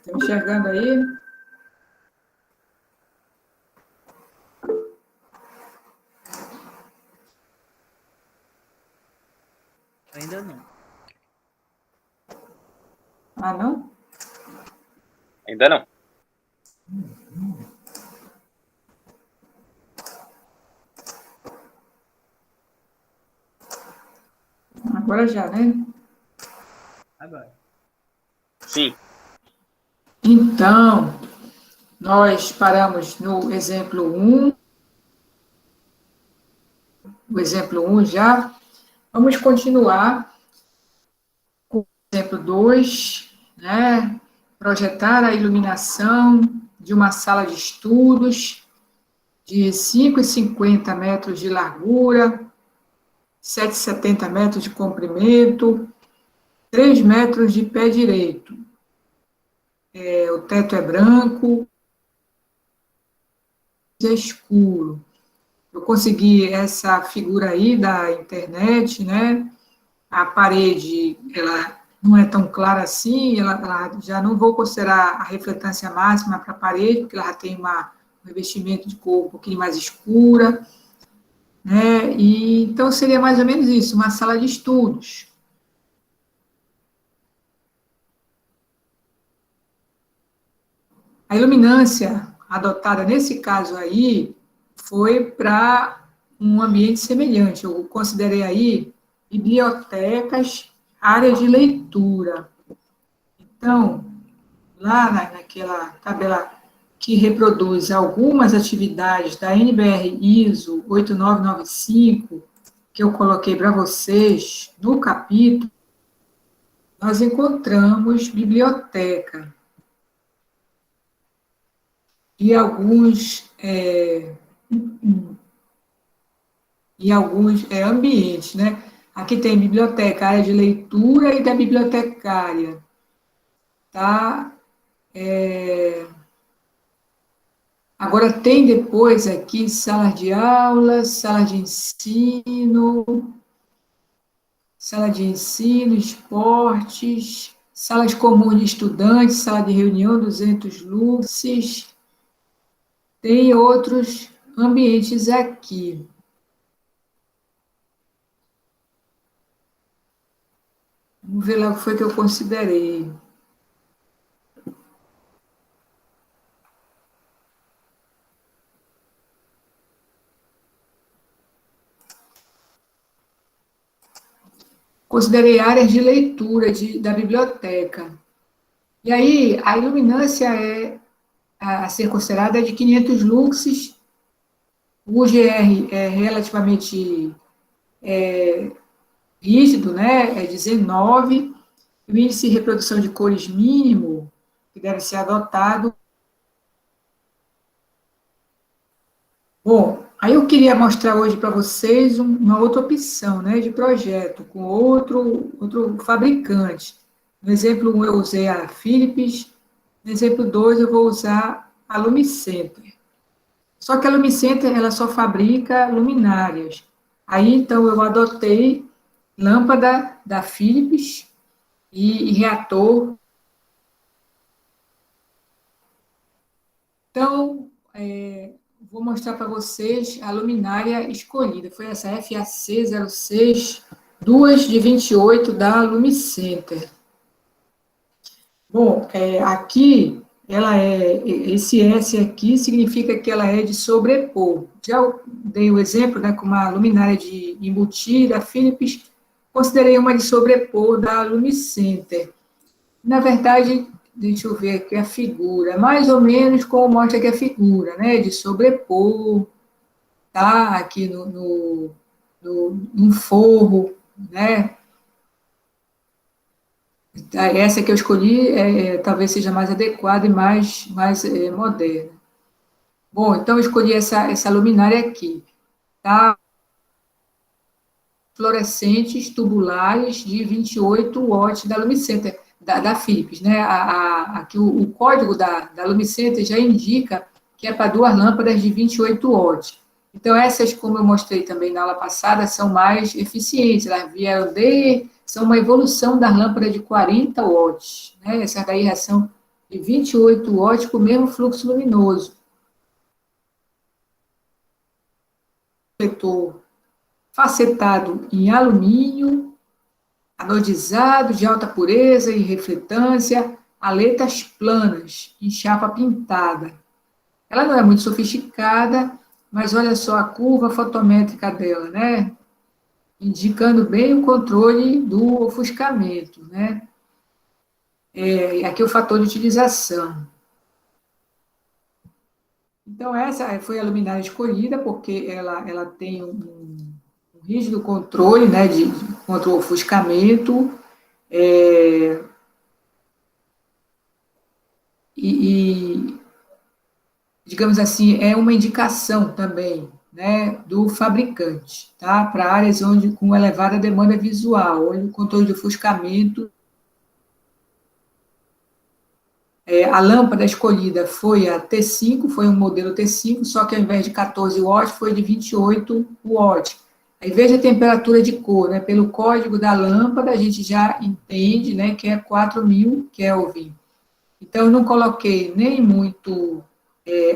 Está me enxergando aí? Ainda não. Ah, não? Ainda não. Agora já, né? Agora. Sim. Então, nós paramos no exemplo 1. O exemplo 1 já. Vamos continuar com o exemplo 2, né? Projetar a iluminação de uma sala de estudos de 5,50 metros de largura, 7,70 metros de comprimento, 3 metros de pé direito. O teto é branco, é escuro. Eu consegui essa figura aí da internet, né? A parede, ela não é tão clara assim, ela já não vou considerar a refletância máxima para a parede, porque ela já tem um revestimento de cor um pouquinho mais escura, né? E, então, seria mais ou menos isso, uma sala de estudos. A iluminância adotada nesse caso aí foi para um ambiente semelhante. Eu considerei aí bibliotecas, áreas de leitura. Então, lá naquela tabela que reproduz algumas atividades da NBR ISO 8995, que eu coloquei para vocês no capítulo, nós encontramos biblioteca e alguns ambientes, né? Aqui tem biblioteca, área de leitura e da bibliotecária, tá? Agora, tem depois aqui sala de aula, sala de ensino, esportes, salas comuns de estudantes, sala de reunião, 200 luxes. Tem outros ambientes aqui. Vamos ver lá o que foi que eu considerei. Considerei áreas de leitura da biblioteca. E aí, a iluminância a ser considerada é de 500 luxes, o UGR é relativamente rígido, né, é 19, o índice de reprodução de cores mínimo, que deve ser adotado. Bom, aí eu queria mostrar hoje para vocês uma outra opção, né, de projeto, com outro fabricante. No exemplo 1 eu usei a Philips, no exemplo 2 eu vou usar a Lumicenter. Só que a Lumicenter, ela só fabrica luminárias. Aí, então, eu adotei lâmpada da Philips e reator. Então, vou mostrar para vocês a luminária escolhida. Foi essa FAC06, 2 de 28 da Lumicenter. Bom, aqui, esse S aqui significa que ela é de sobrepor. Já dei o exemplo, né, com uma luminária de embutir da Philips, considerei uma de sobrepor da Lumicenter. Na verdade, deixa eu ver aqui a figura, mais ou menos como mostra aqui a figura, né, de sobrepor, tá, aqui no forro, né. Essa que eu escolhi talvez seja mais adequada e mais moderna. Bom, então eu escolhi essa luminária aqui, tá? Fluorescentes tubulares de 28 watts da Lumicenter, da Philips, né? Aqui o código da Lumicenter já indica que é para duas lâmpadas de 28 watts. Então, essas, como eu mostrei também na aula passada, são mais eficientes. Elas são uma evolução das lâmpadas de 40 watts. Né? Essas daí já são de 28 watts por mesmo fluxo luminoso. Refletor facetado em alumínio, anodizado, de alta pureza e refletância, aletas planas, em chapa pintada. Ela não é muito sofisticada, mas olha só a curva fotométrica dela, né? Indicando bem o controle do ofuscamento, né? Aqui o fator de utilização. Então, essa foi a luminária escolhida, porque ela tem um rígido controle, né, contra o ofuscamento, digamos assim, é uma indicação também, né, do fabricante, tá? Para áreas com elevada demanda visual, onde o controle de ofuscamento. A lâmpada escolhida foi a T5, foi um modelo T5, só que ao invés de 14 watts, foi de 28 watts. Aí veja a temperatura de cor, né? Pelo código da lâmpada, a gente já entende, né, que é 4.000 Kelvin. Então, eu não coloquei nem muito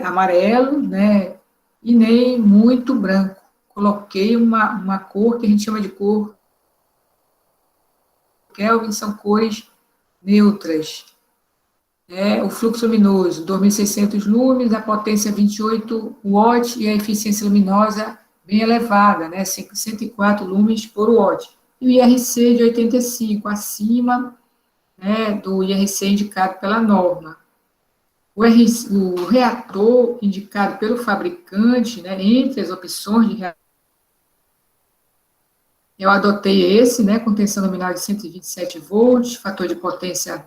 amarelo, né, e nem muito branco. Coloquei uma cor que a gente chama de cor Kelvin, são cores neutras. O fluxo luminoso, 2.600 lumens, a potência 28 watts e a eficiência luminosa bem elevada, né, 104 lumens por watt. E o IRC de 85, acima, né, do IRC indicado pela norma. O reator indicado pelo fabricante, né, entre as opções de reator, eu adotei esse, né, com tensão nominal de 127 volts, fator de potência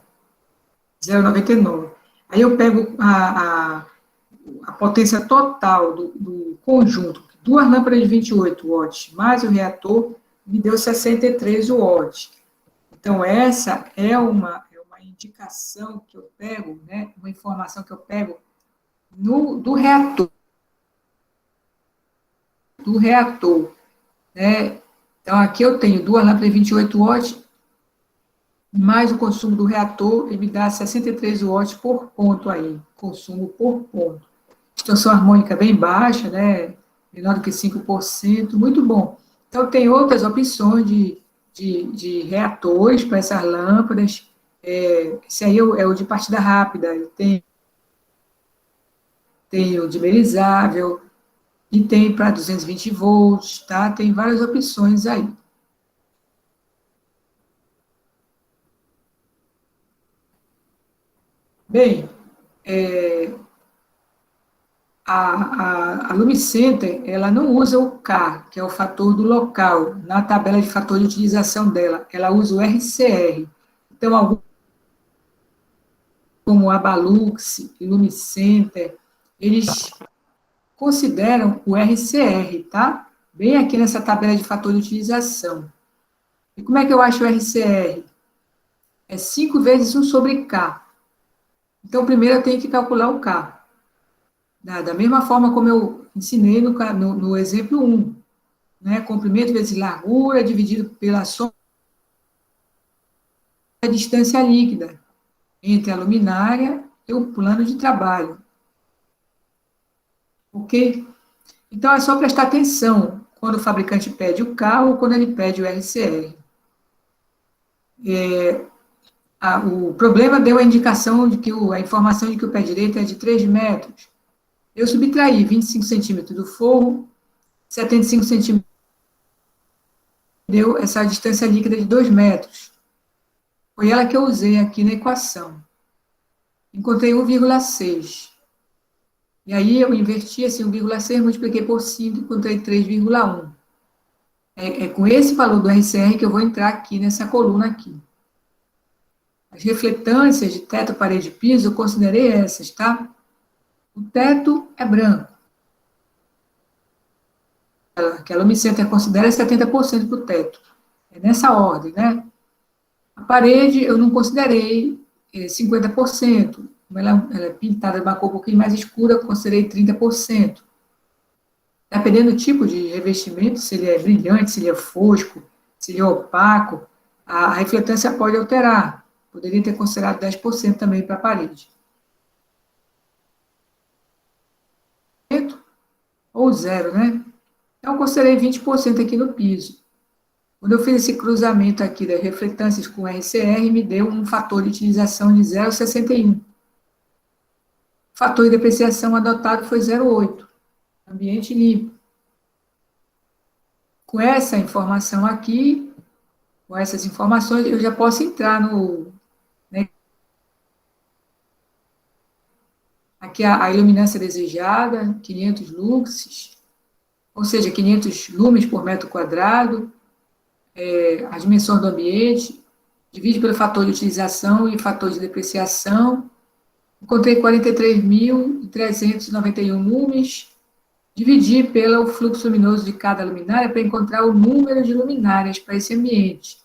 0,99. Aí eu pego a potência total do conjunto, duas lâmpadas de 28 watts, mais o reator, me deu 63 watts. Então, essa é uma indicação que eu pego, né, uma informação que eu pego do reator. Né? Então, aqui eu tenho duas lâmpadas de 28 watts, mais o consumo do reator, ele me dá 63 watts por ponto aí, consumo por ponto. Distorção harmônica bem baixa, né? Menor do que 5%, muito bom. Então, tem outras opções de reatores para essas lâmpadas. Esse aí é o de partida rápida, tem o dimerizável, e tem para 220 volts, tá? Tem várias opções aí. Bem, a Lumicenter, ela não usa o K, que é o fator do local, na tabela de fator de utilização dela, ela usa o RCR. Então, como a Balux e Lumicenter, eles consideram o RCR, tá? Bem aqui nessa tabela de fator de utilização. E como é que eu acho o RCR? É 5 vezes 1 sobre K. Então, primeiro eu tenho que calcular o K. Da mesma forma como eu ensinei no exemplo 1. Né? Comprimento vezes largura dividido pela soma da distância líquida entre a luminária e o plano de trabalho. Ok? Então, é só prestar atenção quando o fabricante pede o K ou quando ele pede o RCR. O problema deu a indicação de que a informação de que o pé direito é de 3 metros. Eu subtraí 25 centímetros do forro, 75 centímetros deu essa distância líquida de 2 metros. Foi ela que eu usei aqui na equação. Encontrei 1,6. E aí eu inverti esse 1,6, multipliquei por 5, encontrei 3,1. É com esse valor do RCR que eu vou entrar aqui nessa coluna aqui. As refletâncias de teto, parede e piso, eu considerei essas, tá? O teto é branco. Que a Lumicenter considera 70% para o teto. É nessa ordem, né? A parede eu não considerei 50%. Como ela é pintada de uma cor um pouquinho mais escura, eu considerei 30%. Dependendo do tipo de revestimento, se ele é brilhante, se ele é fosco, se ele é opaco, a refletância pode alterar. Poderia ter considerado 10% também para a parede. ou zero, né? Então, eu considerei 20% aqui no piso. Quando eu fiz esse cruzamento aqui das refletâncias com RCR, me deu um fator de utilização de 0,61. O fator de depreciação adotado foi 0,8. Ambiente limpo. Com essa informação aqui, com essas informações, eu já posso entrar no... Né, aqui a iluminância desejada, 500 lux, ou seja, 500 lumes por metro quadrado, as dimensões do ambiente, divide pelo fator de utilização e fator de depreciação. Encontrei 43.391 lumes, dividi pelo fluxo luminoso de cada luminária para encontrar o número de luminárias para esse ambiente.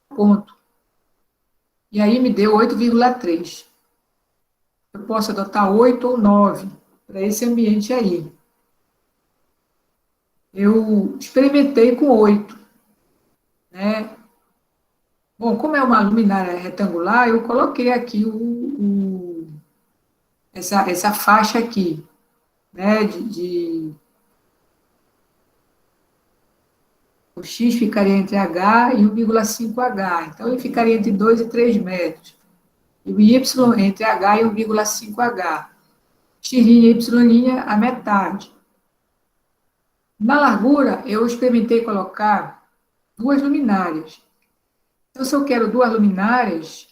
Ponto. E aí me deu 8,3. Eu posso adotar 8 ou 9 para esse ambiente aí. Eu experimentei com 8, né? Bom, como é uma luminária retangular, eu coloquei aqui essa faixa aqui, né, o X ficaria entre H e 1,5H, então ele ficaria entre 2 e 3 metros. E o Y entre H e 1,5H. X' e Y' a metade. Na largura, eu experimentei colocar 2 luminárias. Então, se eu quero 2 luminárias,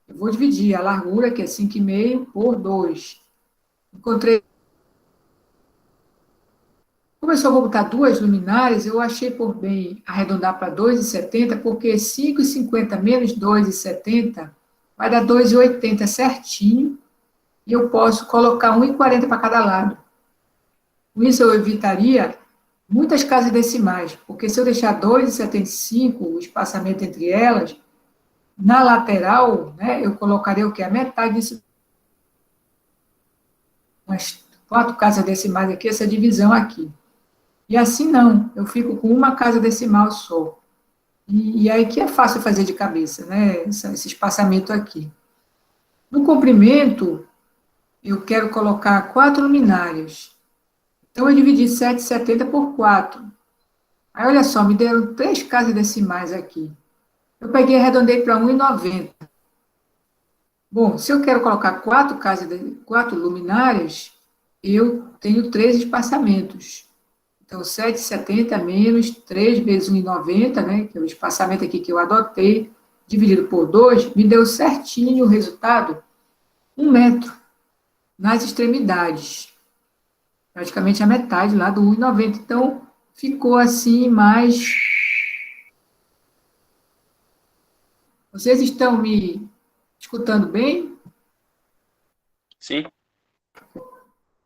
eu vou dividir a largura, que é 5,5, por 2. Encontrei. Como eu só vou botar 2 luminárias, eu achei por bem arredondar para 2,70, porque 5,50 menos 2,70 vai dar 2,80 certinho, e eu posso colocar 1,40 para cada lado. Com isso, eu evitaria muitas casas decimais, porque se eu deixar 2,75 o espaçamento entre elas, na lateral, né, eu colocaria o quê? A metade disso. Umas 4 casas decimais aqui, essa divisão aqui. E assim não, eu fico com uma casa decimal só. E aí que é fácil fazer de cabeça, né, esse espaçamento aqui. No comprimento, eu quero colocar 4 luminárias. Então, eu dividi 7,70 por 4. Aí, olha só, me deram 3 casas decimais aqui. Eu peguei e arredondei para 1,90. Bom, se eu quero colocar 4 luminárias, eu tenho 3 espaçamentos. Então, 7,70 menos 3 vezes 1,90, né, que é o espaçamento aqui que eu adotei, dividido por 2, me deu certinho o resultado, 1 metro nas extremidades. Praticamente a metade lá do 1,90. Então, ficou assim mais... Vocês estão me escutando bem? Sim.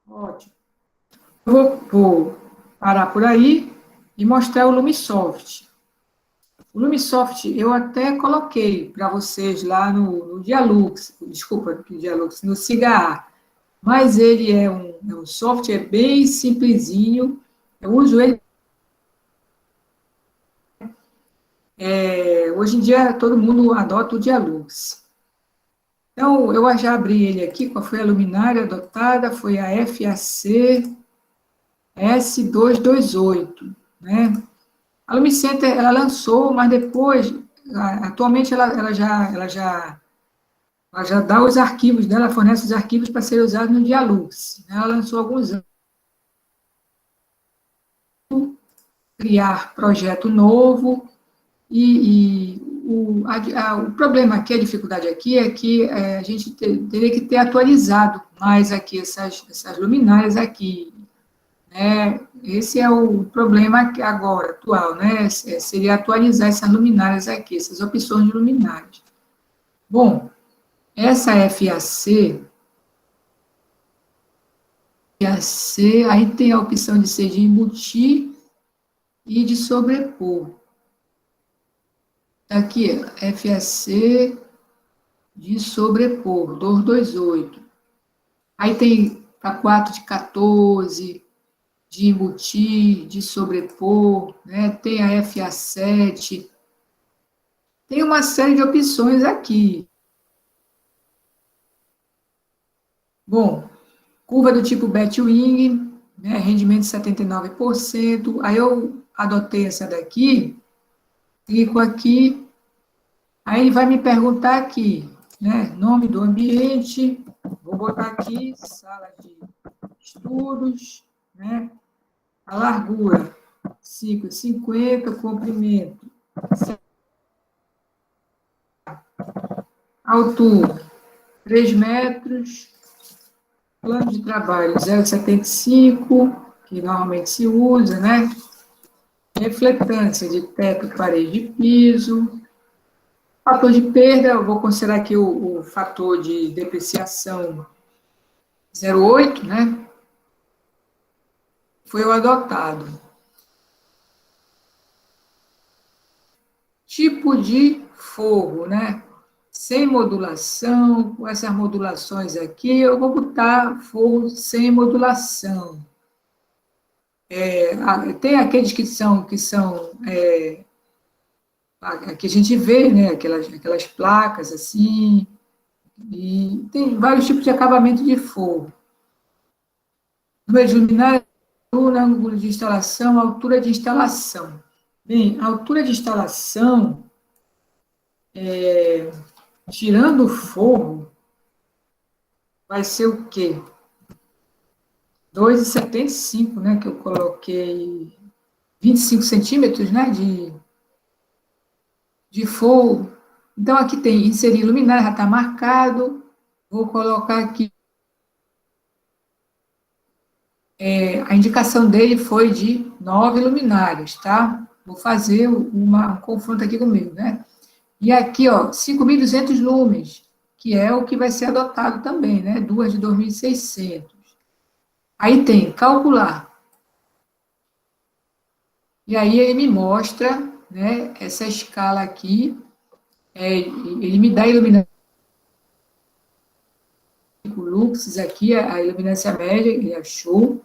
Ótimo. Eu vou parar por aí e mostrar o Lumisoft. O Lumisoft eu até coloquei para vocês lá no Dialux, desculpa, no Dialux, no SIGA, mas ele é um software bem simplesinho, eu uso ele. Hoje em dia todo mundo adota o Dialux. Então, eu já abri ele aqui, qual foi a luminária adotada? Foi a FAC S228, né? A Lumicenter, ela lançou, mas depois, atualmente, ela já dá os arquivos dela, fornece os arquivos para serem usados no Dialux. Ela lançou alguns anos. Criar projeto novo, o problema aqui, a dificuldade aqui é que a gente teria que ter atualizado mais aqui essas luminárias aqui, né? Esse é o problema agora, atual, né? Seria atualizar essas luminárias aqui, essas opções de luminárias. Bom, essa FAC, aí tem a opção de ser de embutir e de sobrepor. Aqui, FAC de sobrepor, 228. Aí tem para 4 de 14, de embutir, de sobrepor, né? Tem a FA7. Tem uma série de opções aqui. Bom, Curva do tipo Batwing, né, rendimento de 79%. Aí eu adotei essa daqui, clico aqui, aí ele vai me perguntar aqui, né, nome do ambiente, vou botar aqui, sala de estudos, né, a largura, 5,50, comprimento, altura, 3 metros, plano de trabalho, 0,75, que normalmente se usa, né, refletância de teto, parede e piso. Fator de perda, eu vou considerar aqui o fator de depreciação 0,8, né? Foi o adotado. Tipo de forro, né? Sem modulação, com essas modulações aqui, eu vou botar forro sem modulação. Tem aqueles que a gente vê, né? Aquelas placas assim, e tem vários tipos de acabamento de forro. Número de luminária, ângulo de instalação, altura de instalação. Bem, a altura de instalação, tirando o forro, vai ser o quê? 2,75, né? Que eu coloquei 25 centímetros, né? De forro. Então, aqui tem inserir luminária, já está marcado. Vou colocar aqui. A indicação dele foi de 9 luminárias, tá? Vou fazer um confronto aqui comigo, né? E aqui, ó, 5.200 lumens, que é o que vai ser adotado também, né? Duas de 2.600. Aí tem calcular. E aí ele me mostra, né, essa escala aqui, ele me dá a iluminação lux aqui, a iluminância média, ele achou,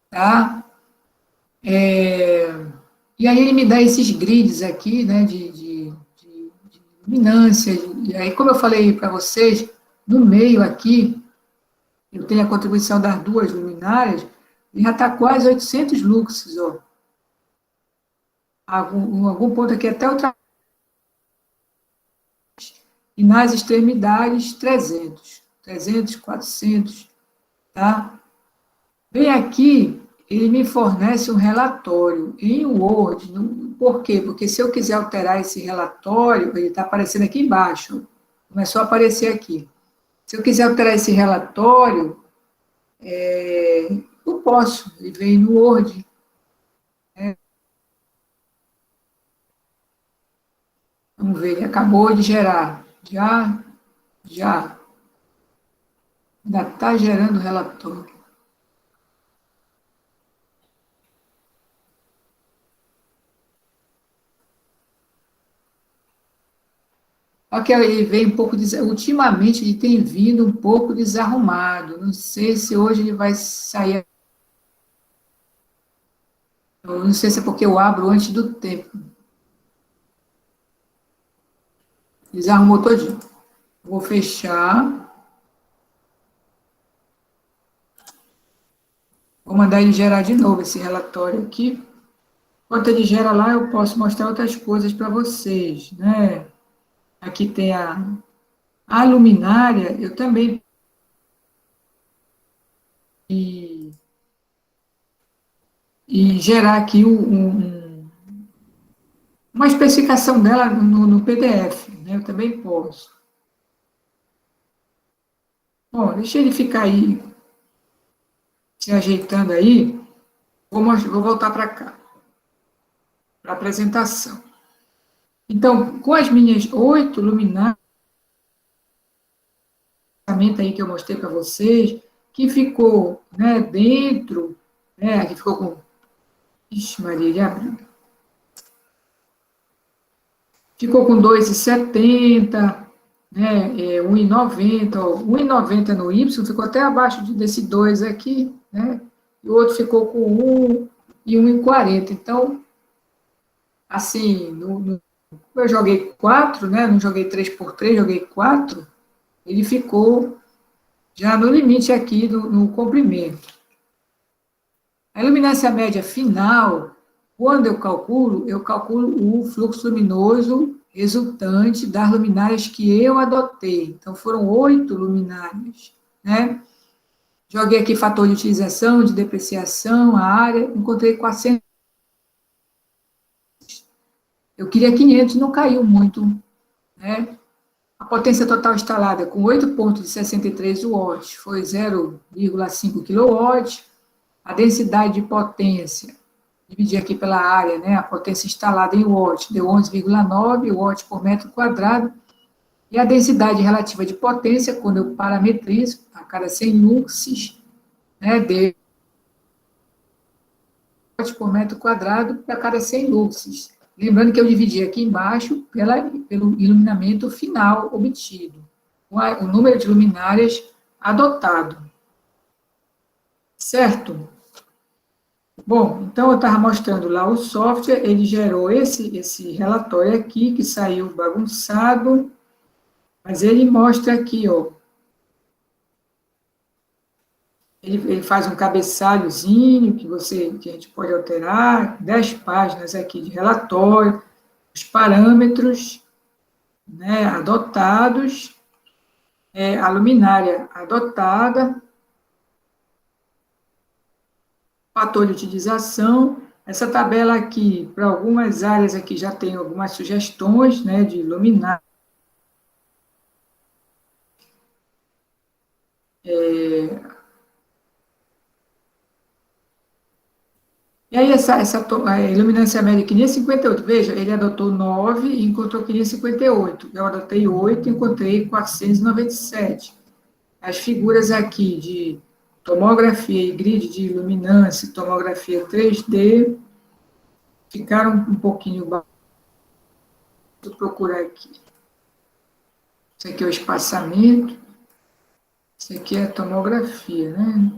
tá? E aí ele me dá esses grids aqui, né, de luminância, e aí, como eu falei para vocês, no meio aqui, eu tenho a contribuição das duas luminárias, e já está quase 800 luxes, ó. Algum ponto aqui até outra. E nas extremidades, 300, 400, tá? Bem aqui, ele me fornece um relatório em Word. Por quê? Porque se eu quiser alterar esse relatório, ele está aparecendo aqui embaixo, começou a aparecer aqui. Se eu quiser alterar esse relatório, eu posso, ele vem no Word. Vamos ver, ele acabou de gerar. Já. Ainda está gerando relatório. Só que ele vem um pouco, ultimamente ele tem vindo um pouco desarrumado. Não sei se hoje ele vai sair. Eu não sei se é porque eu abro antes do tempo. Desarrumou todinho. Vou fechar. Vou mandar ele gerar de novo esse relatório aqui. Enquanto ele gera lá, eu posso mostrar outras coisas para vocês, né? Aqui tem a luminária, eu também e gerar aqui uma especificação dela no PDF, né? Eu também posso. Bom, deixa ele ficar aí se ajeitando aí. Vou voltar para cá, para a apresentação. Então, com as minhas 8 luminárias, aí que eu mostrei para vocês, que ficou, né, dentro, né, que ficou com... Ixi, Maria, ele abriu. Ficou com 2,70, né, 1,90, 1,90 no Y, ficou até abaixo desse 2 aqui, né, e o outro ficou com 1 e 1,40. Então, assim, eu joguei 4, né, não joguei 3 por 3, joguei 4, ele ficou já no limite aqui no comprimento. A iluminância média final, quando eu calculo o fluxo luminoso resultante das luminárias que eu adotei. Então, foram 8 luminárias, né? Joguei aqui fator de utilização, de depreciação, a área, encontrei 400. Eu queria 500, não caiu muito, né? A potência total instalada com 8,63 watts foi 0,5 kW. A densidade de potência, dividir aqui pela área, né? A potência instalada em watts deu 11,9 watts por metro quadrado. E a densidade relativa de potência, quando eu parametrizo a cada 100 luxes, né? Deu watts por metro quadrado para cada 100 luxes. Lembrando que eu dividi aqui embaixo pelo iluminamento final obtido, o número de luminárias adotado. Certo? Bom, então eu estava mostrando lá o software, ele gerou esse relatório aqui, que saiu bagunçado, mas ele mostra aqui, ó, ele faz um cabeçalhozinho que a gente pode alterar, 10 páginas aqui de relatório, os parâmetros, né, adotados, a luminária adotada, fator de utilização. Essa tabela aqui, para algumas áreas aqui, já tem algumas sugestões, né, de luminária. E aí, a iluminância média queria 58. Veja, ele adotou 9 e encontrou queria 58. Eu adotei 8 e encontrei 497. As figuras aqui de tomografia e grid de iluminância, tomografia 3D, ficaram um pouquinho baixas. Vou procurar aqui. Isso aqui é o espaçamento. Isso aqui é a tomografia, né?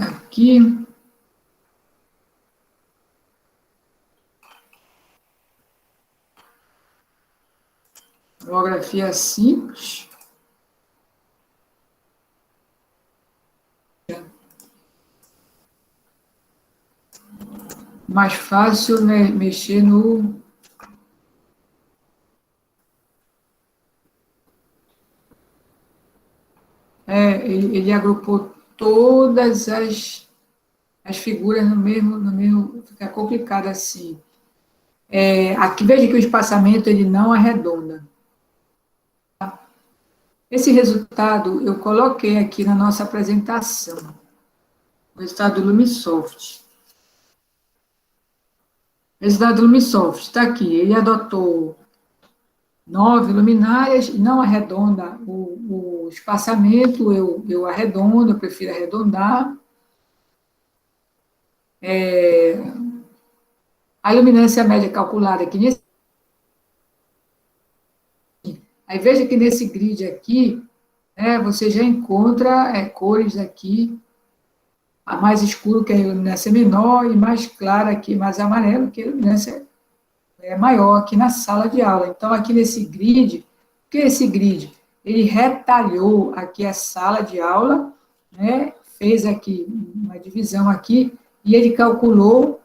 Aqui. Tomografia simples. Mais fácil, né, mexer no... ele agrupou todas as figuras no mesmo, fica complicado assim. Aqui, veja que o espaçamento ele não arredonda. Esse resultado eu coloquei aqui na nossa apresentação, o resultado do Lumisoft. O resultado do Lumisoft está aqui, ele adotou 9 luminárias, não arredonda o espaçamento, eu arredondo, eu prefiro arredondar. A luminância média calculada aqui nesse... Aí veja que nesse grid aqui, você já encontra cores aqui, a mais escuro que a iluminância menor e mais clara aqui, mais amarelo, que a iluminância é maior aqui na sala de aula. Então, aqui nesse grid, o que é esse grid? Ele retalhou aqui a sala de aula, né, fez aqui uma divisão aqui, e ele calculou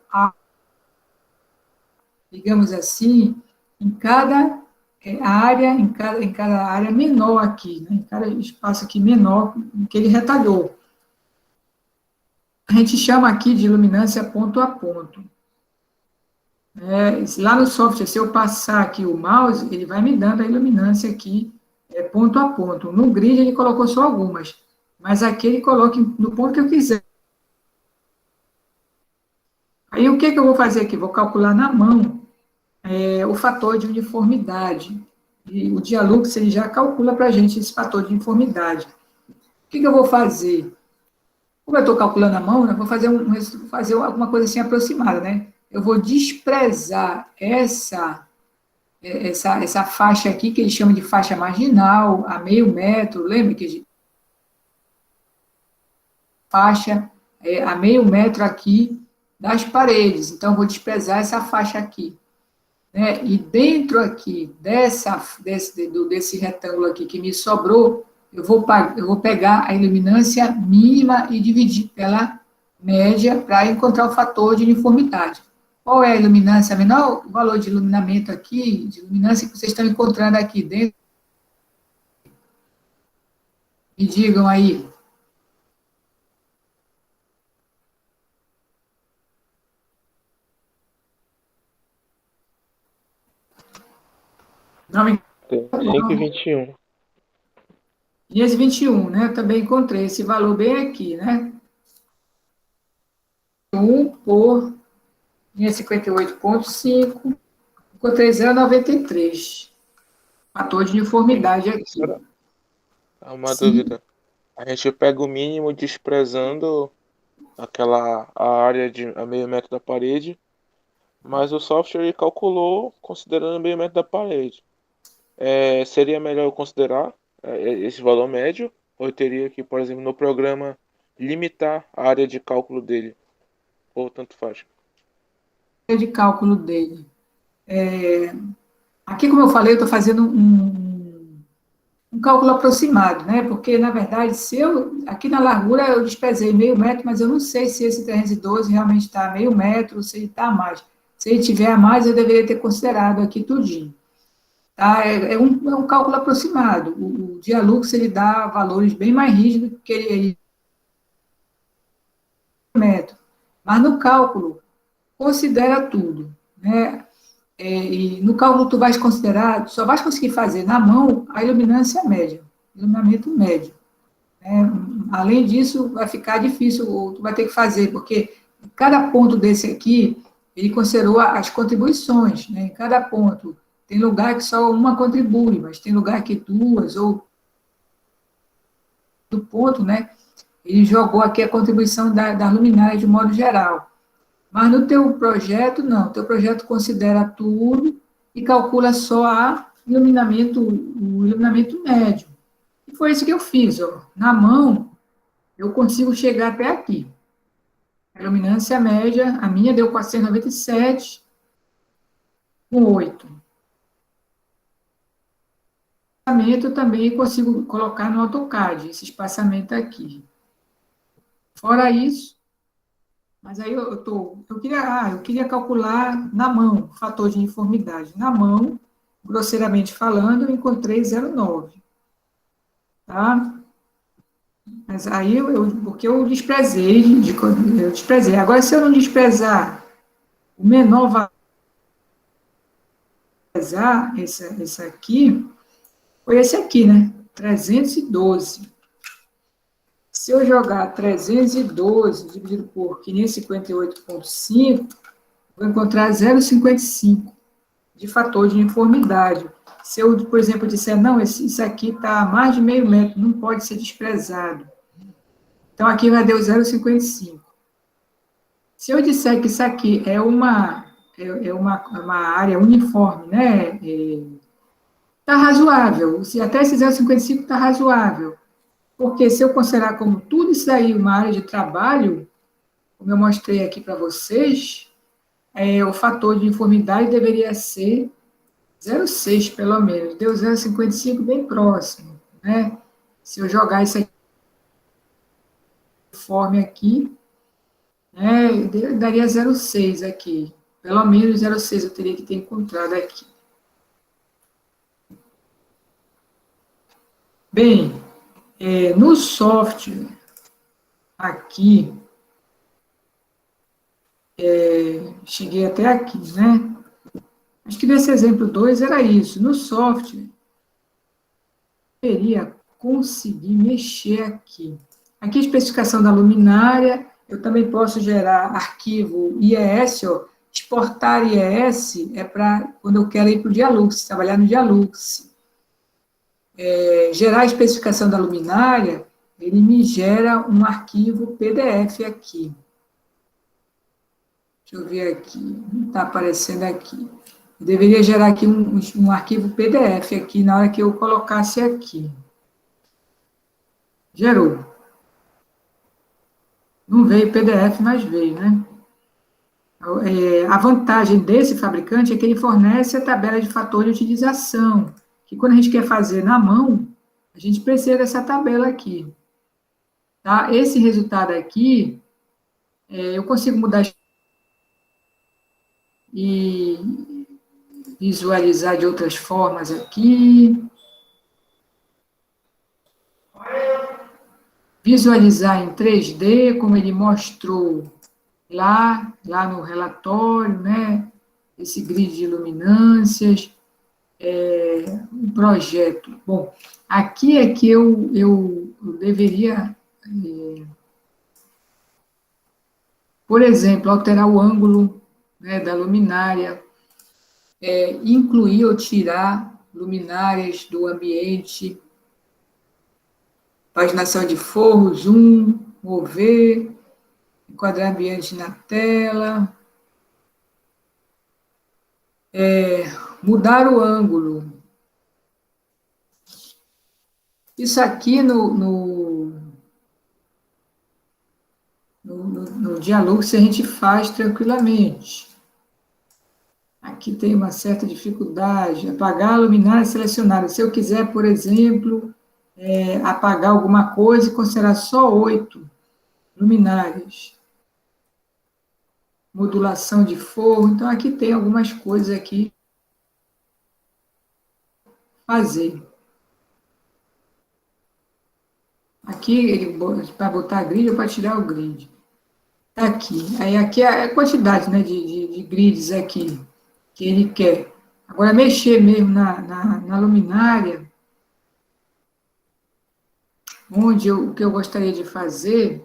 digamos assim, em cada área, em cada área menor aqui, né, em cada espaço aqui menor que ele retalhou. A gente chama aqui de iluminância ponto a ponto. Lá no software, se eu passar aqui o mouse, ele vai me dando a iluminância aqui, ponto a ponto. No grid, ele colocou só algumas, mas aqui ele coloca no ponto que eu quiser. Aí, o que eu vou fazer aqui? Vou calcular na mão o fator de uniformidade. E o Dialux, ele já calcula para a gente esse fator de uniformidade. O que eu vou fazer? Como eu estou calculando a mão, eu vou fazer alguma coisa assim aproximada, né? Eu vou desprezar essa faixa aqui, que ele chama de faixa marginal, a meio metro, lembra que faixa a meio metro aqui das paredes. Então, eu vou desprezar essa faixa aqui. né? E dentro aqui desse retângulo aqui que me sobrou, eu vou pegar a iluminância mínima e dividir pela média para encontrar o fator de uniformidade. Qual é a iluminância menor? O valor de iluminamento aqui, de iluminância que vocês estão encontrando aqui dentro. Me digam aí. Não me 5,21. 521, né? Eu também encontrei esse valor bem aqui, né? 1 por 558,5, encontrei 0,93. Fator de uniformidade aqui. Uma Sim, dúvida. A gente pega o mínimo desprezando a área de a meio metro da parede, mas o software ele calculou considerando meio metro da parede. Seria melhor eu considerar esse valor médio, ou eu teria que, por exemplo, no programa, limitar a área de cálculo dele, ou tanto faz? de cálculo dele. Aqui, como eu falei, eu estou fazendo um cálculo aproximado, né? Porque, na verdade, aqui na largura eu desprezei meio metro, mas eu não sei se esse 312 realmente está a meio metro, ou se ele está a mais. Se ele tiver a mais, eu deveria ter considerado aqui tudinho. Tá? É um cálculo aproximado. O Dialux, ele dá valores bem mais rígidos do que ele metro. Mas no cálculo, considera tudo, né? E no cálculo tu vais considerar, só vais conseguir fazer na mão a iluminância média, iluminamento médio. Né? Além disso, vai ficar difícil, tu vai ter que fazer, porque cada ponto desse aqui, ele considerou as contribuições, né? Em cada ponto. Tem lugar que só uma contribui, mas tem lugar que duas, ou do ponto, né? Ele jogou aqui a contribuição da luminária de modo geral. Mas no teu projeto, não. O teu projeto considera tudo e calcula só o iluminamento médio. E foi isso que eu fiz. Ó. Na mão, eu consigo chegar até aqui. A iluminância média, a minha deu 497,8. O espaçamento eu também consigo colocar no AutoCAD, esse espaçamento aqui. Fora isso, mas aí eu queria calcular na mão o fator de uniformidade. Na mão, grosseiramente falando, eu encontrei 0,9. Tá? Mas aí, porque eu desprezei, eu desprezei. Agora, se eu não desprezar o menor valor, esse aqui, foi esse aqui, né? 312. Se eu jogar 312 dividido por 558,5, vou encontrar 0,55 de fator de uniformidade. Se eu, por exemplo, disser, não, isso aqui está a mais de meio metro, não pode ser desprezado. Então, aqui vai dar o 0,55. Se eu disser que isso aqui é uma área uniforme, né? Está razoável. Até esse 0,55 está razoável. Porque se eu considerar como tudo isso aí uma área de trabalho, como eu mostrei aqui para vocês, o fator de uniformidade deveria ser 0,6, pelo menos. Deu 0,55 bem próximo, né? Se eu jogar isso aqui uniforme aqui, né, daria 0,6 aqui. Pelo menos 0,6 eu teria que ter encontrado aqui. Bem, no software, aqui, cheguei até aqui, né? Acho que nesse exemplo 2 era isso. No software, eu deveria conseguir mexer aqui. Aqui a especificação da luminária, eu também posso gerar arquivo IES, ó. Exportar IES é para quando eu quero ir para o Dialux, trabalhar no Dialux. Gerar a especificação da luminária, ele me gera um arquivo PDF aqui. Deixa eu ver aqui, não está aparecendo aqui. Eu deveria gerar aqui um arquivo PDF aqui na hora que eu colocasse aqui. Gerou. Não veio PDF, mas veio, né? A vantagem desse fabricante é que ele fornece a tabela de fator de utilização, que quando a gente quer fazer na mão, a gente precisa dessa tabela aqui. Tá? Esse resultado aqui, eu consigo mudar e visualizar de outras formas aqui. Visualizar em 3D, como ele mostrou lá no relatório, né? Esse grid de luminâncias, um projeto. Bom, aqui é que eu deveria, por exemplo, alterar o ângulo, né, da luminária, incluir ou tirar luminárias do ambiente, paginação de forro, zoom, mover, enquadrar ambiente na tela, mudar o ângulo. Isso aqui no Dialux a gente faz tranquilamente. Aqui tem uma certa dificuldade. Apagar a luminária selecionada. Se eu quiser, por exemplo, apagar alguma coisa e considerar só 8 luminárias. Modulação de forro. Então, aqui tem algumas coisas aqui fazer. Aqui, para botar grid ou para tirar o grid. Tá aqui. Aí, aqui é a quantidade, né, de grids aqui que ele quer. Agora, mexer mesmo na luminária, onde o que eu gostaria de fazer,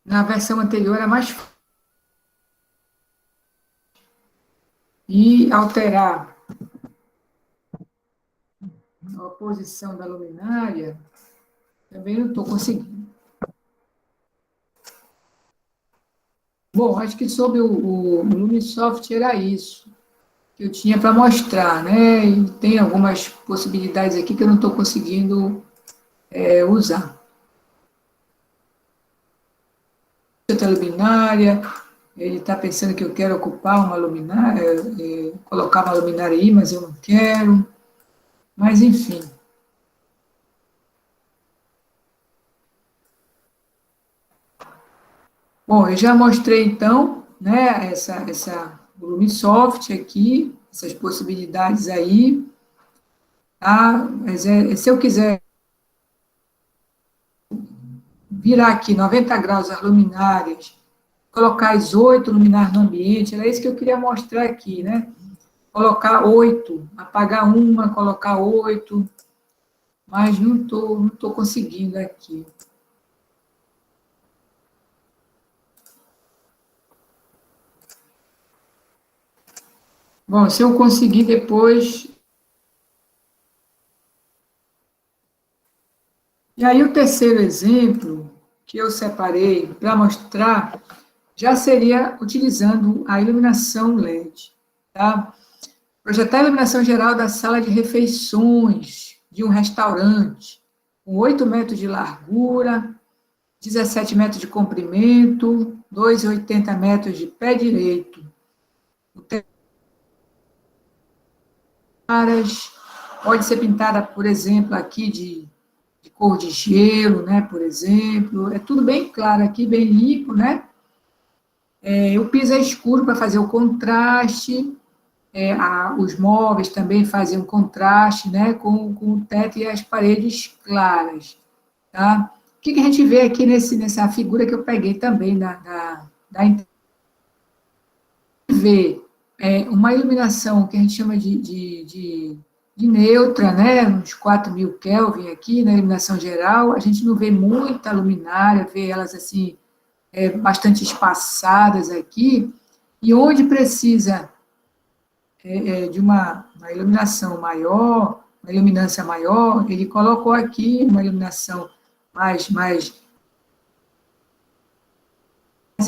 na versão anterior era mais fácil. E alterar a posição da luminária, também não estou conseguindo. Bom, acho que sobre o Lumisoft era isso que eu tinha para mostrar, né? E tem algumas possibilidades aqui que eu não estou conseguindo usar. Outra luminária, ele está pensando que eu quero ocupar uma luminária, colocar uma luminária aí, mas eu não quero. Mas, enfim. Bom, eu já mostrei, então, né, o Lumisoft aqui, essas possibilidades aí. Tá? Mas se eu quiser virar aqui 90 graus as luminárias, colocar as 8 luminárias no ambiente, era isso que eu queria mostrar aqui, né? Colocar 8, apagar uma, colocar 8, mas não tô conseguindo aqui. Bom, se eu conseguir depois... E aí o terceiro exemplo que eu separei para mostrar já seria utilizando a iluminação LED, tá? Projetar a iluminação geral da sala de refeições de um restaurante, com 8 metros de largura, 17 metros de comprimento, 2,80 metros de pé direito. Pode ser pintada, por exemplo, aqui de cor de gelo, né, por exemplo. É tudo bem claro aqui, bem limpo, né? O piso é escuro para fazer o contraste. Os móveis também fazem um contraste, né, com o teto e as paredes claras, tá? O que a gente vê aqui nessa figura que eu peguei também da vê uma iluminação que a gente chama de neutra, né, uns 4.000 Kelvin aqui na iluminação geral. A gente não vê muita luminária, vê elas assim bastante espaçadas aqui, e onde precisa de uma iluminação maior, uma iluminância maior, ele colocou aqui uma iluminação mais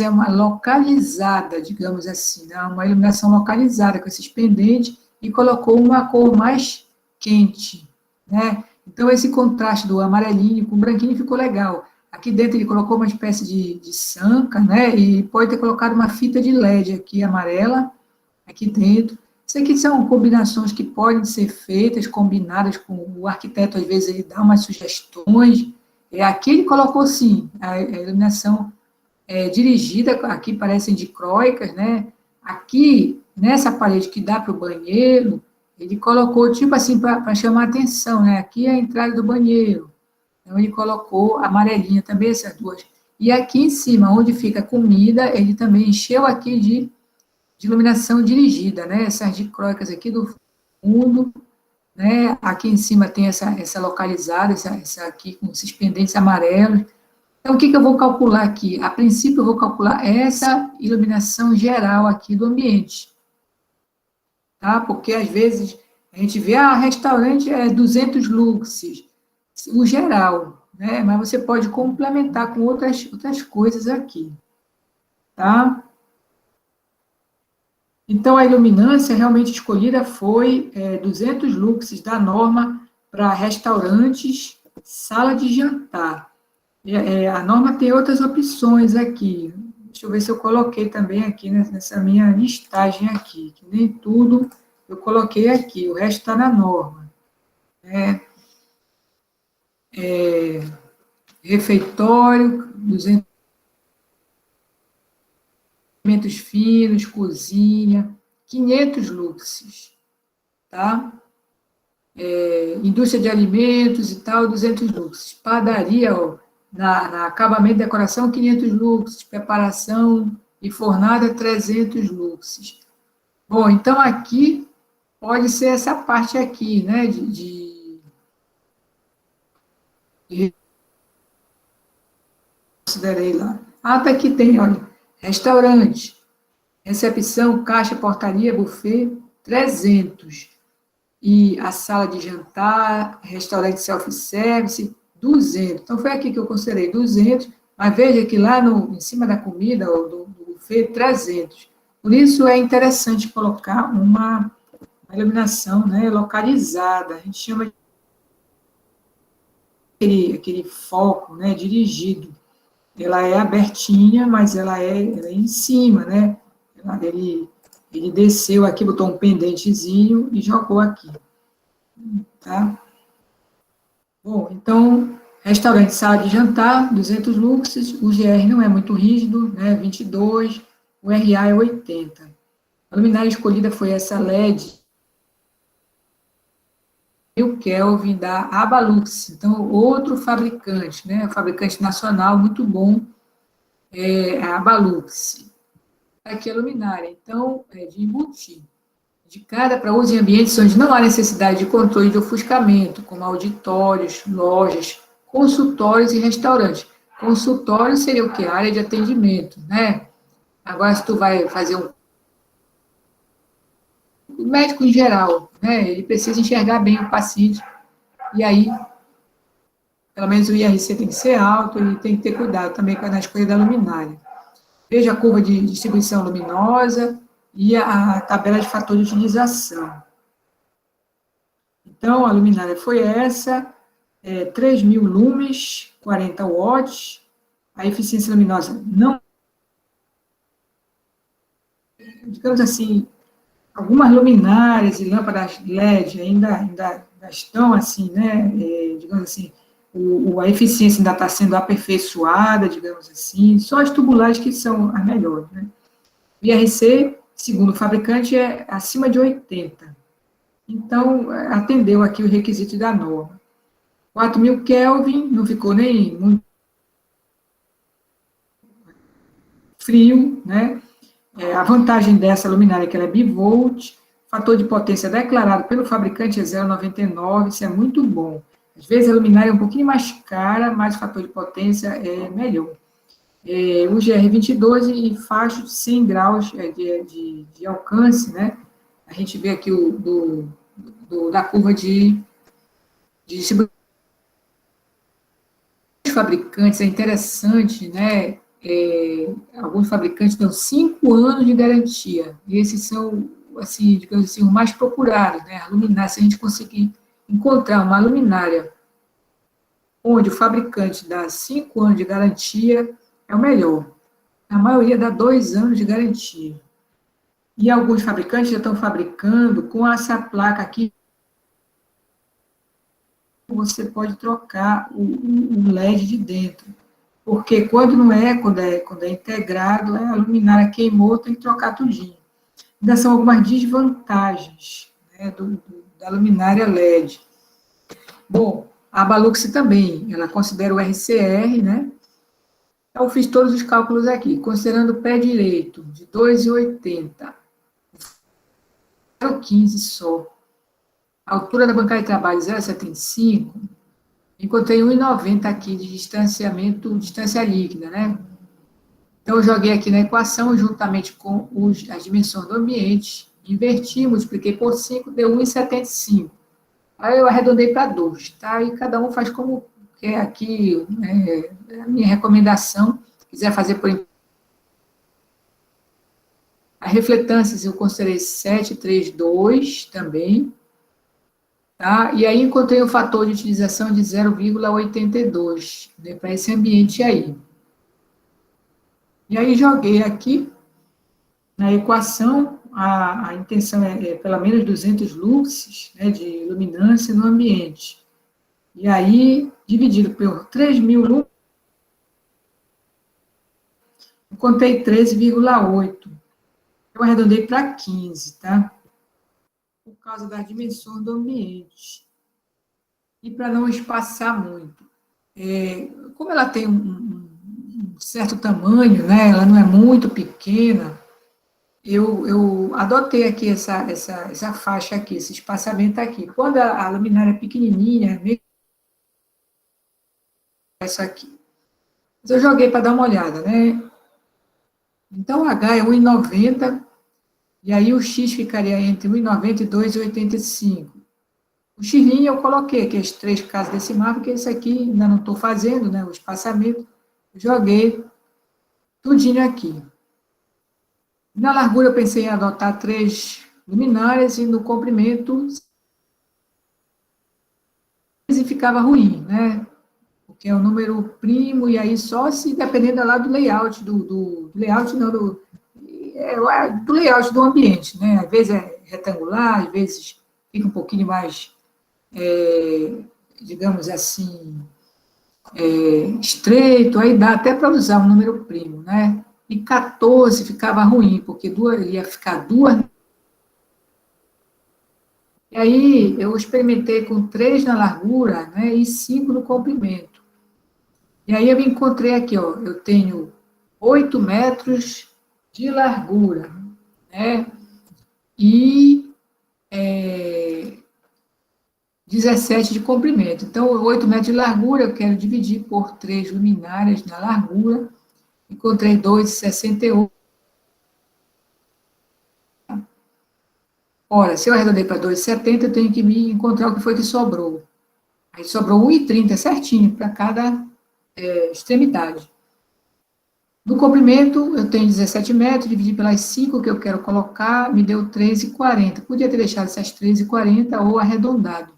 uma localizada, digamos assim, né? Uma iluminação localizada com esses pendentes, e colocou uma cor mais quente, né? Então, esse contraste do amarelinho com o branquinho ficou legal. Aqui dentro ele colocou uma espécie de sanca, né? E pode ter colocado uma fita de LED aqui, amarela, aqui dentro. Isso aqui são combinações que podem ser feitas, combinadas com o arquiteto, às vezes ele dá umas sugestões. Aqui ele colocou, sim, a iluminação dirigida, aqui parecem dicróicas, né? Aqui, nessa parede que dá para o banheiro, ele colocou, tipo assim, para chamar a atenção, né? Aqui é a entrada do banheiro. Então, ele colocou amarelinha também, essas duas. E aqui em cima, onde fica a comida, ele também encheu aqui de iluminação dirigida, né? Essas dicróicas aqui do fundo, né? Aqui em cima tem essa localizada, essa aqui com esses pendentes amarelos. Então, o que eu vou calcular aqui? A princípio, eu vou calcular essa iluminação geral aqui do ambiente, tá? Porque, às vezes, a gente vê, restaurante é 200 luxes, o geral, né? Mas você pode complementar com outras coisas aqui, tá? Então, a iluminância realmente escolhida foi 200 luxes da norma para restaurantes, sala de jantar. A norma tem outras opções aqui. Deixa eu ver se eu coloquei também aqui nessa minha listagem aqui, que nem tudo eu coloquei aqui, o resto está na norma. Refeitório, 200 alimentos finos, cozinha, 500 luxes, tá? Indústria de alimentos e tal, 200 luxes. Padaria, ó, na acabamento e decoração, 500 luxes. Preparação e fornada, 300 luxes. Bom, então aqui pode ser essa parte aqui, né, considerei lá. Até aqui tem, olha, restaurante, recepção, caixa, portaria, buffet, 300. E a sala de jantar, restaurante self-service, 200. Então, foi aqui que eu considerei 200, mas veja que lá em cima da comida, ou do buffet, 300. Por isso, é interessante colocar uma iluminação, né, localizada. A gente chama de aquele foco, né, dirigido. Ela é abertinha, mas ela é em cima, né? Ele desceu aqui, botou um pendentezinho e jogou aqui, tá? Bom, então, restaurante, sala de jantar, 200 luxes, o GR não é muito rígido, né, 22, o RA é 80. A luminária escolhida foi essa LED 1000 Kelvin da Abalux, então, outro fabricante, né, fabricante nacional muito bom, a Abalux. Aqui é a luminária, então, de embutir. Indicada para uso em ambientes onde não há necessidade de controle de ofuscamento, como auditórios, lojas, consultórios e restaurantes. Consultório seria o quê? A área de atendimento, né? Agora, se tu vai fazer o médico em geral, né? Ele precisa enxergar bem o paciente, e aí, pelo menos o IRC tem que ser alto e tem que ter cuidado também na escolha da luminária. Veja a curva de distribuição luminosa e a tabela de fator de utilização. Então, a luminária foi essa, 3.000 lumes, 40 watts, a eficiência luminosa não... Digamos assim, algumas luminárias e lâmpadas LED ainda estão assim, né, digamos assim, a eficiência ainda está sendo aperfeiçoada, digamos assim, só as tubulares que são as melhores, né. O IRC, segundo o fabricante, é acima de 80. Então, atendeu aqui o requisito da norma. 4.000 Kelvin, não ficou nem muito frio, né? A vantagem dessa luminária é que ela é bivolt, fator de potência declarado pelo fabricante é 0,99, isso é muito bom. Às vezes a luminária é um pouquinho mais cara, mas o fator de potência é melhor. O GR22 e faixa de 100 graus de alcance, né? A gente vê aqui da curva de distribuição. Os fabricantes, é interessante, né? Alguns fabricantes dão 5 anos de garantia, e esses são, assim, digamos assim, os mais procurados, né? A luminária, se a gente conseguir encontrar uma luminária onde o fabricante dá 5 anos de garantia, é o melhor. A maioria dá 2 anos de garantia. E alguns fabricantes já estão fabricando com essa placa aqui. Você pode trocar o LED de dentro. Porque quando não é, quando é integrado, a luminária queimou, tem que trocar tudinho. Ainda são algumas desvantagens, né, da luminária LED. Bom, a Balux também, ela considera o RCR, né? Então, eu fiz todos os cálculos aqui, considerando o pé direito de 2,80, 0,15 só. A altura da bancada de trabalho 0,75, encontrei 1,90 aqui de distanciamento, distância líquida, né? Então, eu joguei aqui na equação, juntamente com as dimensões do ambiente, inverti, multipliquei por 5, deu 1,75. Aí eu arredondei para 2, tá? E cada um faz como quer aqui, a minha recomendação, se quiser fazer por... A refletâncias eu considerei 732 também, tá? E aí encontrei o fator de utilização de 0,82, né, para esse ambiente aí. E aí joguei aqui, na equação, a intenção é pelo menos 200 lux, né, de luminância no ambiente. E aí, dividido por 3.000 lux, eu contei 13,8. Eu arredondei para 15, tá? Por causa das dimensões do ambiente. E para não espaçar muito. Como ela tem um certo tamanho, né, ela não é muito pequena, eu adotei aqui essa faixa aqui, esse espaçamento aqui. Quando a luminária é pequenininha, meio isso aqui. Mas eu joguei para dar uma olhada, né? Então, o H é 1,90, e aí o X ficaria entre 1,90 e 2,85. O X' eu coloquei aqui as 3 casas decimais, porque esse aqui ainda não estou fazendo, né? O espaçamento, joguei tudinho aqui. Na largura, eu pensei em adotar 3 luminárias, e no comprimento, e ficava ruim, né? Porque é o número primo, e aí só se dependendo lá do layout, do layout não, do layout do ambiente, né? Às vezes é retangular, às vezes fica um pouquinho mais, digamos assim, estreito, aí dá até para usar um número primo, né? E 14 ficava ruim, porque ia ficar 2. E aí eu experimentei com 3 na largura, né, e 5 no comprimento. E aí eu me encontrei aqui, ó, eu tenho 8 metros de largura, né, e 17 de comprimento. Então, 8 metros de largura, eu quero dividir por 3 luminárias na largura, encontrei 2,68. Ora, se eu arredondei para 2,70, eu tenho que me encontrar o que foi que sobrou. Aí sobrou 1,30 certinho para cada extremidade. No comprimento, eu tenho 17 metros, dividi pelas 5 que eu quero colocar, me deu 13,40. Podia ter deixado essas 13,40 ou arredondado.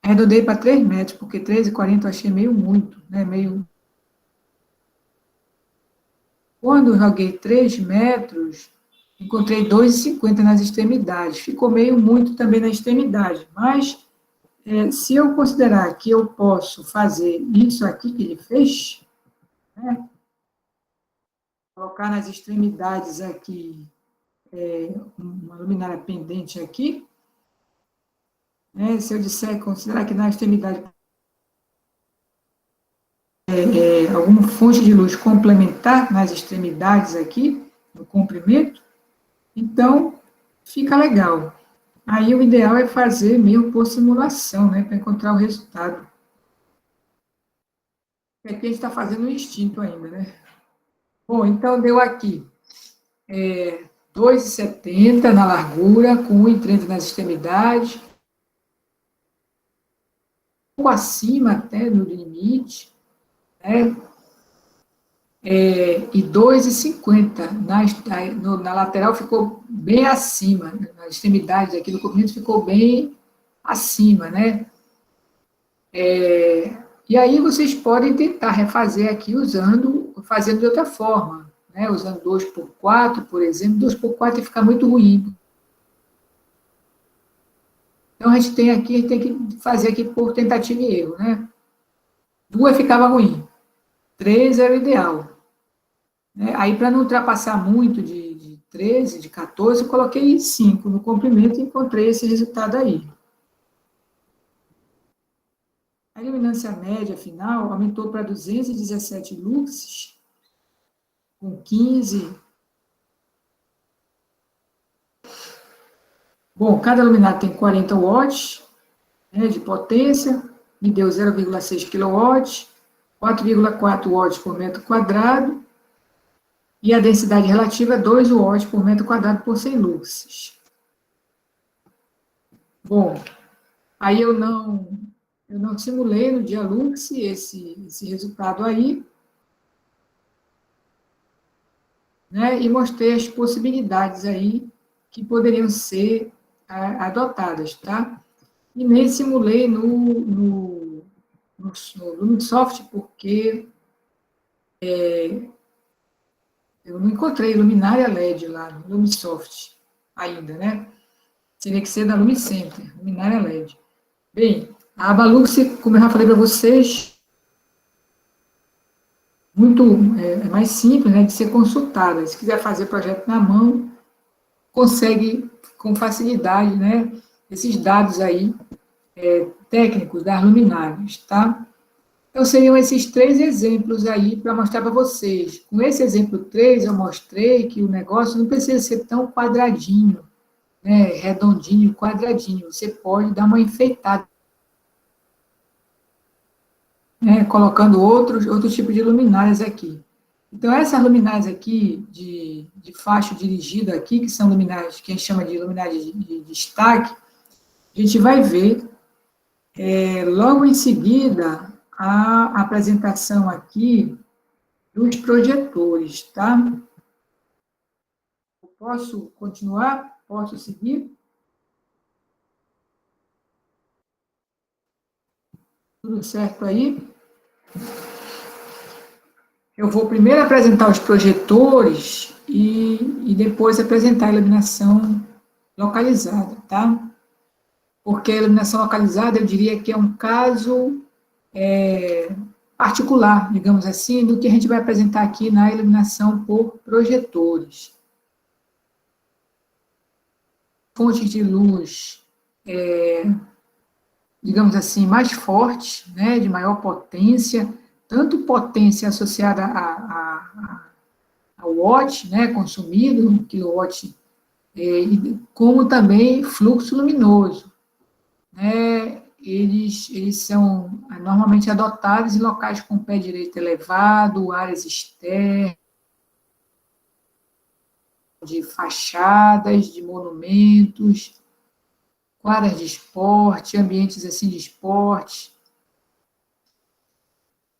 Arredondei para 3 metros, porque 13,40 eu achei meio muito, né? Quando eu joguei 3 metros, encontrei 2,50 nas extremidades. Ficou meio muito também na extremidade, mas se eu considerar que eu posso fazer isso aqui que ele fez, né, colocar nas extremidades aqui uma luminária pendente aqui, né, se eu disser, considerar que na extremidade alguma fonte de luz complementar nas extremidades aqui, no comprimento, então fica legal. Aí o ideal é fazer mesmo por simulação, né, para encontrar o resultado. Porque aqui a gente está fazendo um instinto ainda, né? Bom, então deu aqui 2,70 na largura, com 1,30 nas extremidades, um pouco acima até do limite, né? E 2,50 na lateral ficou bem acima, nas extremidades aqui do comprimento ficou bem acima, né? E aí vocês podem tentar refazer aqui fazendo de outra forma, né? Usando 2 por 4, por exemplo. 2 por 4 fica muito ruim. Então, a gente tem que fazer aqui por tentativa e erro, né? 2 ficava ruim, 3 era o ideal. Né? Aí, para não ultrapassar muito de 13, de 14, eu coloquei 5 no comprimento e encontrei esse resultado aí. A iluminância média final aumentou para 217 lux, com 15. Bom, cada luminária tem 40 watts, né, de potência, me deu 0,6 kW, 4,4 watts por metro quadrado, e a densidade relativa é 2 watts por metro quadrado por 100 luxes. Bom, aí eu não simulei no dia lux esse resultado aí, né, e mostrei as possibilidades aí que poderiam ser adotadas, tá? E nem simulei no Lumisoft, porque eu não encontrei luminária LED lá no Lumisoft ainda, né? Teria que ser da Lumicenter, luminária LED. Bem, a Abalux, como eu já falei para vocês, é mais simples, né, de ser consultada. Se quiser fazer projeto na mão, consegue com facilidade, né, esses dados aí técnicos das luminárias, tá? Então, seriam esses 3 exemplos aí para mostrar para vocês. Com esse exemplo 3, eu mostrei que o negócio não precisa ser tão quadradinho, né, redondinho, quadradinho. Você pode dar uma enfeitada, né, colocando outro tipo de luminárias aqui. Então, essas luminárias aqui, de faixa dirigida aqui, que são luminárias que a gente chama de luminárias de destaque, a gente vai ver logo em seguida a apresentação aqui dos projetores, tá? Eu posso continuar? Posso seguir? Tudo certo aí? Eu vou primeiro apresentar os projetores e depois apresentar a iluminação localizada, tá? Porque a iluminação localizada, eu diria que é um caso particular, digamos assim, do que a gente vai apresentar aqui na iluminação por projetores. Fontes de luz, digamos assim, mais fortes, né, de maior potência, tanto potência associada ao watt, né, consumido, um kilowatt, como também fluxo luminoso. Né, eles são normalmente adotados em locais com pé direito elevado, áreas externas, de fachadas, de monumentos, quadras de esporte, ambientes assim de esporte.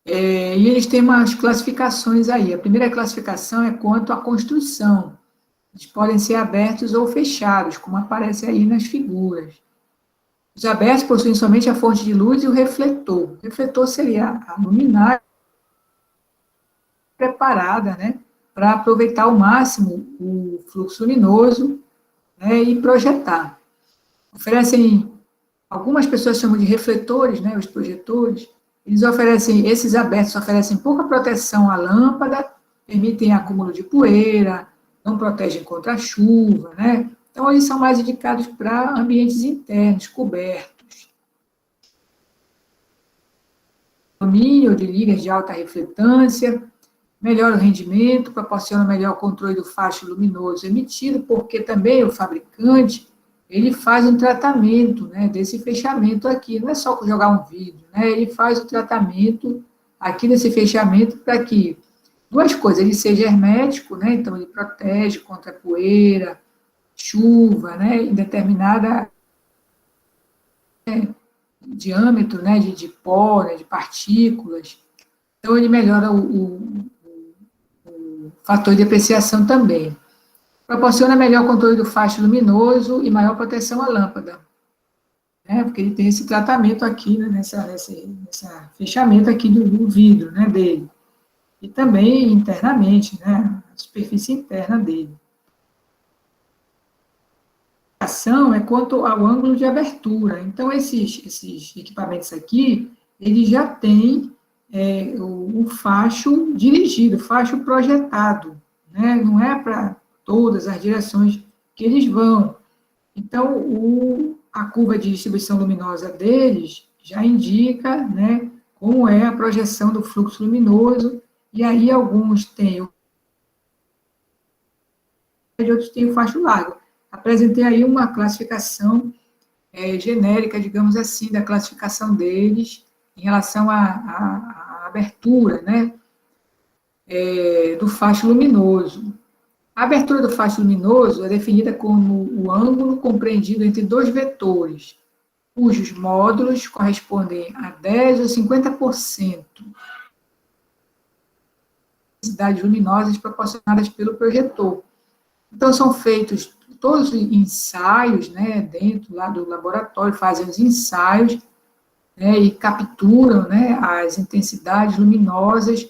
E eles têm umas classificações aí. A primeira classificação é quanto à construção. Eles podem ser abertos ou fechados, como aparece aí nas figuras. Os abertos possuem somente a fonte de luz e o refletor. O refletor seria a luminária preparada, né, para aproveitar ao máximo o fluxo luminoso, né, e projetar. Algumas pessoas chamam de refletores, né, os projetores. Esses abertos oferecem pouca proteção à lâmpada, permitem acúmulo de poeira, não protegem contra a chuva, né? Então, eles são mais indicados para ambientes internos, cobertos. Domínio de ligas de alta refletância, melhora o rendimento, proporciona melhor controle do faixa luminoso emitido, porque também o fabricante, ele faz um tratamento, né, desse fechamento aqui, não é só jogar um vidro, né, ele faz o tratamento aqui desse fechamento para que, 2 coisas, ele seja hermético, né, então ele protege contra poeira, chuva, né, em determinada diâmetro, né, de pó, né, de partículas, então ele melhora o fator de apreciação também. Proporciona melhor controle do faixa luminoso e maior proteção à lâmpada. né, porque ele tem esse tratamento aqui, né, nesse fechamento aqui do vidro, né, dele. E também internamente, né, a superfície interna dele. A ação é quanto ao ângulo de abertura. Então, esses equipamentos aqui, ele já tem o facho dirigido, o facho projetado, né? Não é para todas as direções que eles vão. Então, a curva de distribuição luminosa deles já indica, né, como é a projeção do fluxo luminoso, e aí alguns têm o e outros têm o facho largo. Apresentei aí uma classificação genérica, digamos assim, da classificação deles em relação à abertura, né, do facho luminoso. A abertura do facho luminoso é definida como o ângulo compreendido entre dois vetores, cujos módulos correspondem a 10 ou 50% das intensidades luminosas proporcionadas pelo projetor. Então, são feitos todos os ensaios, né, dentro lá do laboratório, fazem os ensaios, né, e capturam, né, as intensidades luminosas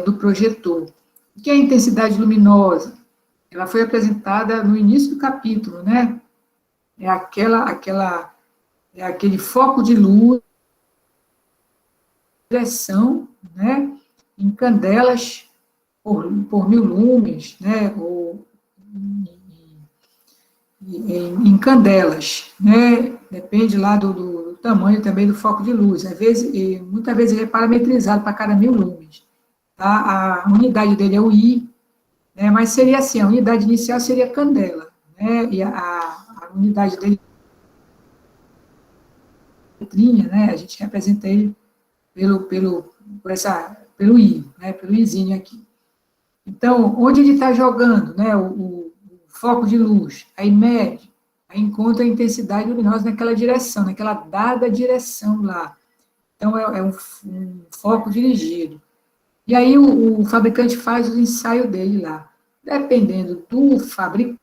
do projetor. O que é a intensidade luminosa? Ela foi apresentada no início do capítulo, né? É aquele foco de luz, direção, né, em candelas por 1000 lúmenes, né, ou em candelas, né, depende lá do tamanho também do foco de luz, às vezes, muitas vezes ele é parametrizado para cada 1000 lúmenes, tá? A unidade dele é o I, né, mas seria assim, a unidade inicial seria candela, né, e a unidade dele é letrinha, né, a gente representa ele pelo I, né, pelo Izinho aqui. Então, onde ele está jogando, né, o foco de luz, aí mede, aí encontra a intensidade luminosa naquela direção, naquela dada direção lá. Então, é um foco dirigido. E aí o fabricante faz o ensaio dele lá. Dependendo do fabricante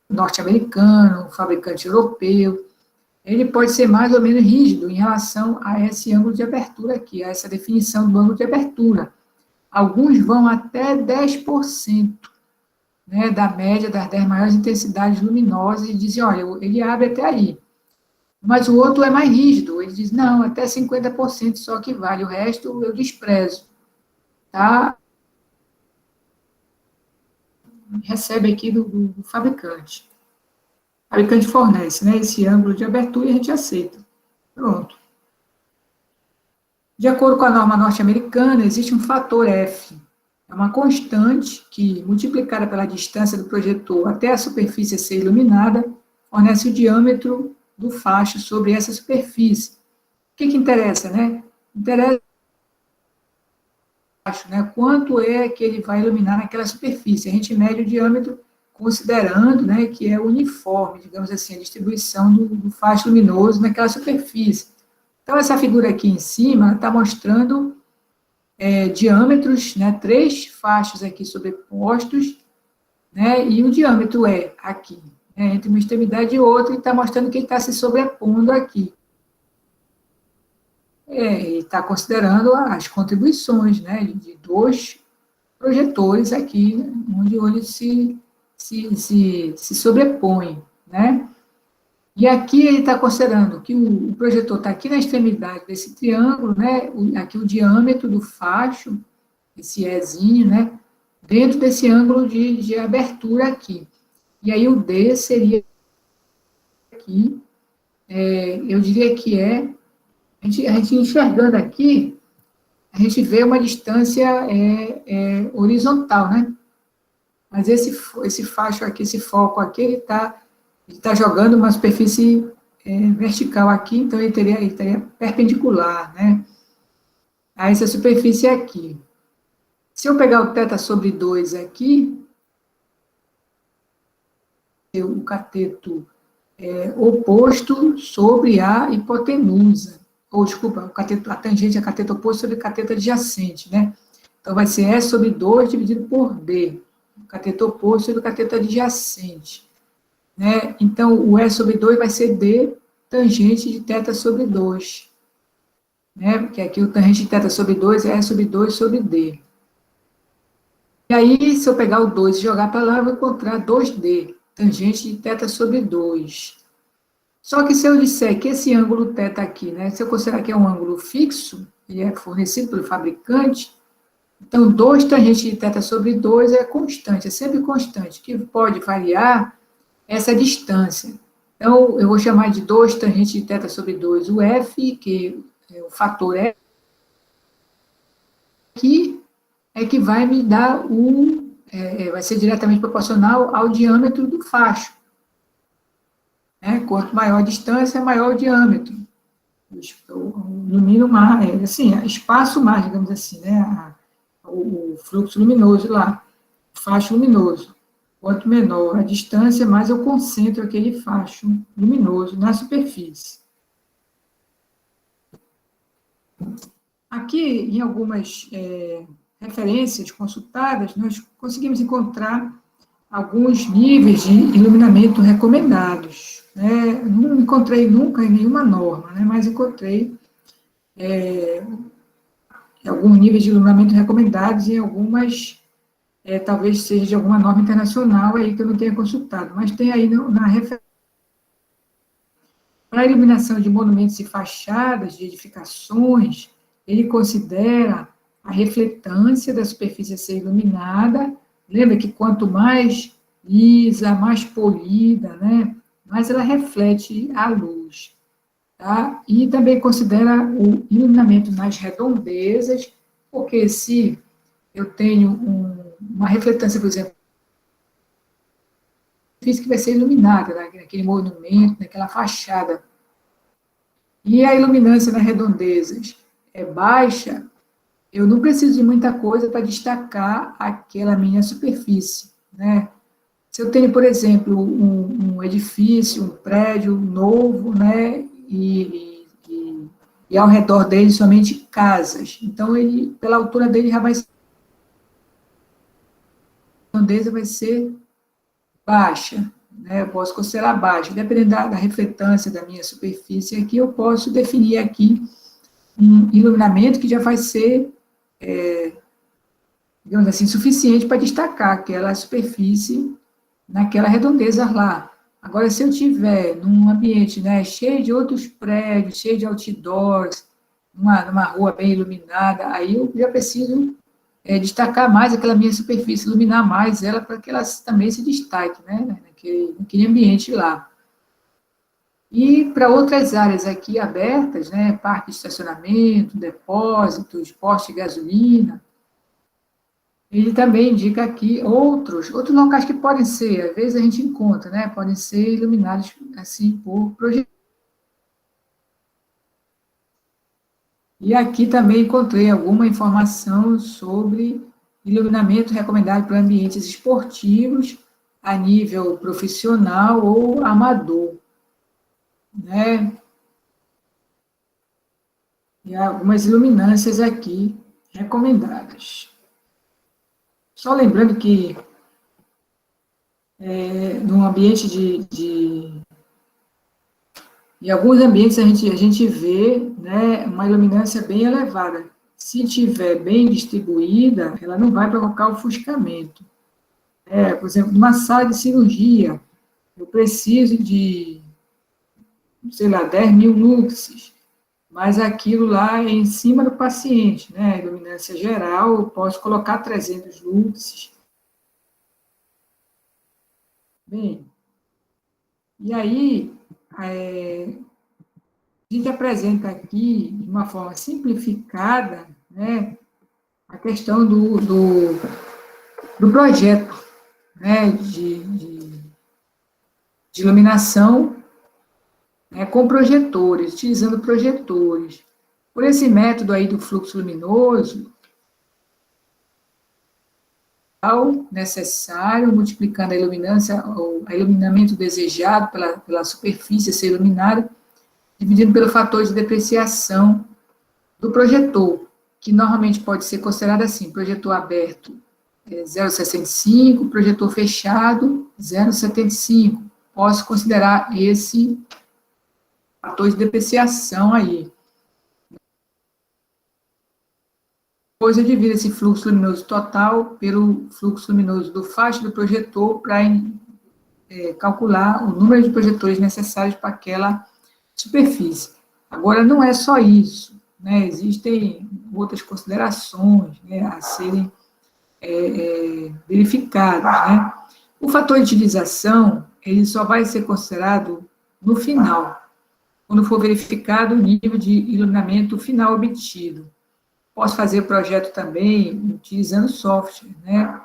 norte-americano, fabricante europeu, ele pode ser mais ou menos rígido em relação a esse ângulo de abertura aqui, a essa definição do ângulo de abertura. Alguns vão até 10%, né, da média das 10 maiores intensidades luminosas e dizem, olha, ele abre até aí. Mas o outro é mais rígido, ele diz, não, até 50% só que vale, o resto eu desprezo. Tá? Recebe aqui do fabricante. O fabricante fornece, né, esse ângulo de abertura e a gente aceita. Pronto. De acordo com a norma norte-americana, existe um fator F. É uma constante que, multiplicada pela distância do projetor até a superfície a ser iluminada, fornece o diâmetro do facho sobre essa superfície. O que interessa, né? Interessa, né, quanto é que ele vai iluminar naquela superfície. A gente mede o diâmetro considerando, né, que é uniforme, digamos assim, a distribuição do facho luminoso naquela superfície. Então, essa figura aqui em cima está mostrando diâmetros, né, 3 fachos aqui sobrepostos, né, e o diâmetro é aqui, né, entre uma extremidade e outra, e está mostrando que ele está se sobrepondo aqui. E está considerando as contribuições, né, de 2 projetores aqui, onde eles se sobrepõem, né. E aqui ele está considerando que o projetor está aqui na extremidade desse triângulo, né, aqui o diâmetro do facho, esse Ezinho, né, dentro desse ângulo de abertura aqui. E aí o D seria aqui, eu diria que a gente enxergando aqui, a gente vê uma distância horizontal, né, mas esse facho aqui, esse foco aqui, ele está jogando uma superfície vertical aqui, então ele teria perpendicular, né, a essa superfície aqui. Se eu pegar o θ sobre 2 aqui, o cateto oposto sobre a hipotenusa, ou, desculpa, a tangente é cateto oposto sobre cateto adjacente, né, então vai ser E sobre 2 dividido por B, o cateto oposto sobre o cateto adjacente. né? Então, o E sobre 2 vai ser D tangente de θ sobre 2, né? Porque aqui o tangente de θ sobre 2 é E sobre 2 sobre D. E aí, se eu pegar o 2 e jogar para lá, eu vou encontrar 2D, tangente de θ sobre 2. Só que se eu disser que esse ângulo θ aqui, né, se eu considerar que é um ângulo fixo, ele é fornecido pelo fabricante, então 2 tangente de θ sobre 2 é constante, é sempre constante. O que pode variar é essa distância. Então, eu vou chamar de 2 tangente de θ sobre 2 o F, que é o fator F, que é que vai me dar vai ser diretamente proporcional ao diâmetro do facho. Né? Quanto maior a distância, maior o diâmetro. Eu ilumino mais, assim, espaço mais, digamos assim, né? O fluxo luminoso lá, o facho luminoso. Quanto menor a distância, mais eu concentro aquele facho luminoso na superfície. Aqui, em algumas referências consultadas, nós conseguimos encontrar alguns níveis de iluminamento recomendados. Né? Não encontrei nunca em nenhuma norma, né? Mas encontrei alguns níveis de iluminamento recomendados em algumas, talvez seja de alguma norma internacional aí que eu não tenha consultado, mas tem aí na referência. Para a iluminação de monumentos e fachadas de edificações, ele considera a refletância da superfície a ser iluminada. Lembra que quanto mais lisa, mais polida, né, mais ela reflete a luz. Tá? E também considera o iluminamento nas redondezas, porque se eu tenho uma refletância, por exemplo, que vai ser iluminada naquele monumento, naquela fachada, e a iluminância nas redondezas é baixa, eu não preciso de muita coisa para destacar aquela minha superfície, né? Se eu tenho, por exemplo, um edifício, um prédio novo, né, e ao redor dele somente casas, então ele, pela altura dele, já vai ser, a redondeza vai ser baixa, né? Eu posso considerar baixa, dependendo da refletância da minha superfície aqui, eu posso definir aqui um iluminamento que já vai ser, digamos assim, suficiente para destacar aquela superfície naquela redondeza lá. Agora, se eu tiver num ambiente, né, cheio de outros prédios, cheio de outdoors, numa rua bem iluminada, aí eu já preciso destacar mais aquela minha superfície, iluminar mais ela para que ela também se destaque, né, naquele ambiente lá. E para outras áreas aqui abertas, né, parque de estacionamento, depósitos, posto de gasolina, ele também indica aqui outros locais que podem ser, às vezes a gente encontra, né, podem ser iluminados assim por projetos. E aqui também encontrei alguma informação sobre iluminamento recomendado para ambientes esportivos a nível profissional ou amador, né? E algumas iluminâncias aqui recomendadas. Só lembrando que no ambiente em alguns ambientes a gente vê, né, uma iluminância bem elevada. Se tiver bem distribuída, ela não vai provocar ofuscamento. Por exemplo, numa sala de cirurgia, eu preciso de, sei lá, 10.000 luxes, mas aquilo lá é em cima do paciente, né? A iluminância geral, eu posso colocar 300 luxes. Bem, e aí, a gente apresenta aqui, de uma forma simplificada, né, a questão do projeto, né, de iluminação, né, com projetores, utilizando projetores. Por esse método aí do fluxo luminoso, necessário, multiplicando a iluminância, o iluminamento desejado pela superfície a ser iluminada, dividido pelo fator de depreciação do projetor, que normalmente pode ser considerado assim: projetor aberto 0,65, projetor fechado 0,75. posso considerar esse fator de depreciação aí. Depois eu divido esse fluxo luminoso total pelo fluxo luminoso do faixa do projetor para calcular o número de projetores necessários para aquela superfície. Agora, não é só isso, né? Existem outras considerações, né, a serem verificadas, né? O fator de utilização, ele só vai ser considerado no final, quando for verificado o nível de iluminamento final obtido. Posso fazer o projeto também utilizando software, né?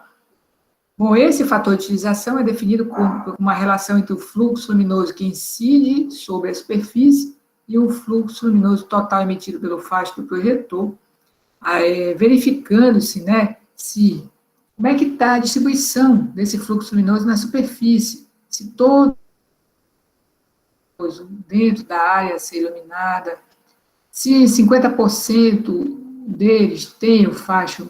Bom, esse fator de utilização é definido por uma relação entre o fluxo luminoso que incide sobre a superfície e o fluxo luminoso total emitido pelo faixa do projetor, verificando-se, né, como é que está a distribuição desse fluxo luminoso na superfície, se todo dentro da área a ser iluminada, se 50% deles tem o faixa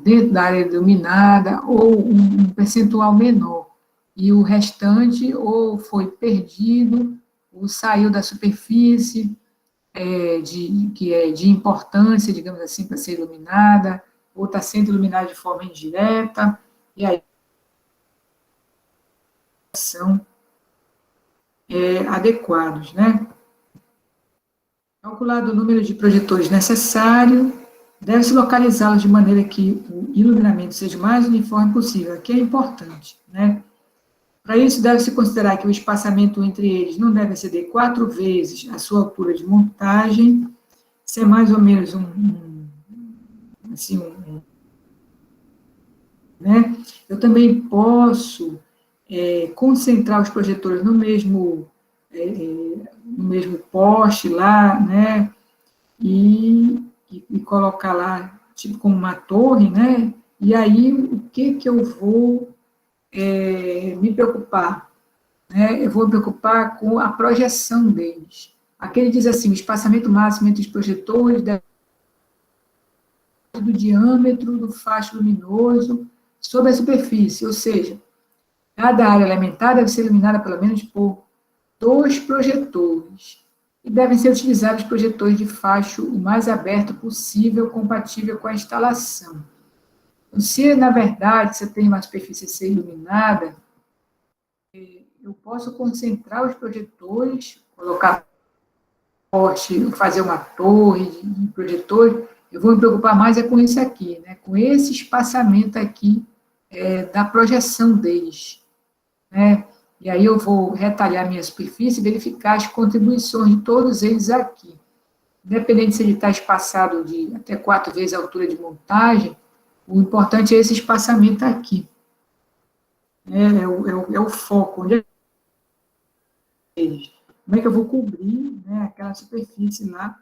dentro da área iluminada, ou um percentual menor, e o restante ou foi perdido, ou saiu da superfície, que é de importância, digamos assim, para ser iluminada, ou está sendo iluminada de forma indireta, e aí são adequados, né? Calculado o número de projetores necessário, deve-se localizá-los de maneira que o iluminamento seja o mais uniforme possível. Aqui é importante, né? Para isso, deve-se considerar que o espaçamento entre eles não deve exceder 4 vezes a sua altura de montagem, ser mais ou menos né? Eu também posso concentrar os projetores no mesmo poste lá, né? E colocar lá, tipo, como uma torre, né? E aí, o que eu vou me preocupar? Né? Eu vou me preocupar com a projeção deles. Aqui ele diz assim, o espaçamento máximo entre os projetores do diâmetro do faixa luminoso sobre a superfície, ou seja, cada área elementar deve ser iluminada pelo menos por 2 projetores, e devem ser utilizados projetores de faixa o mais aberto possível, compatível com a instalação. Então, se, na verdade, você tem uma superfície a ser iluminada, eu posso concentrar os projetores, colocar poste, fazer uma torre de projetores, eu vou me preocupar mais com isso aqui, né, com esse espaçamento aqui da projeção deles, né? E aí eu vou retalhar minha superfície e verificar as contribuições de todos eles aqui. Independente se ele está espaçado de até 4 vezes a altura de montagem, o importante é esse espaçamento aqui. É o foco. Onde como é que eu vou cobrir, né, aquela superfície lá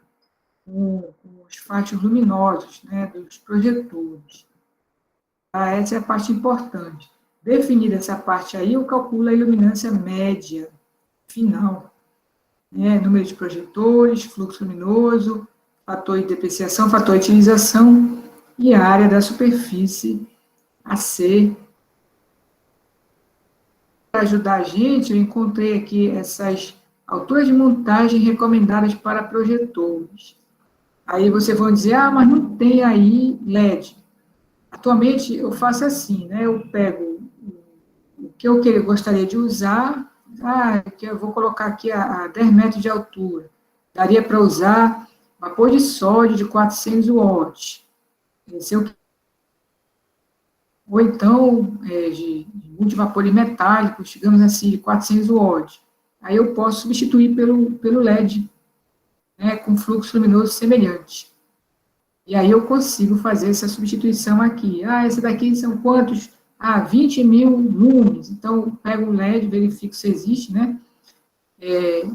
com os faixos luminosos, né, dos projetores. Essa é a parte importante. Definida essa parte aí, eu calculo a iluminância média final, né, número de projetores, fluxo luminoso, fator de depreciação, fator de utilização e a área da superfície a ser. Para ajudar a gente, eu encontrei aqui essas alturas de montagem recomendadas para projetores. Aí vocês vão dizer, mas não tem aí LED. Atualmente, eu faço assim, né, eu pego o que eu gostaria de usar, que eu vou colocar aqui a 10 metros de altura. Daria para usar vapor de sódio de 400 watts. Ou então, de multivapores metálicos, digamos assim, de 400 watts. Aí eu posso substituir pelo LED, né, com fluxo luminoso semelhante. E aí eu consigo fazer essa substituição aqui. Esse daqui são quantos? 20.000 lumens. Então, eu pego o LED, verifico se existe, né?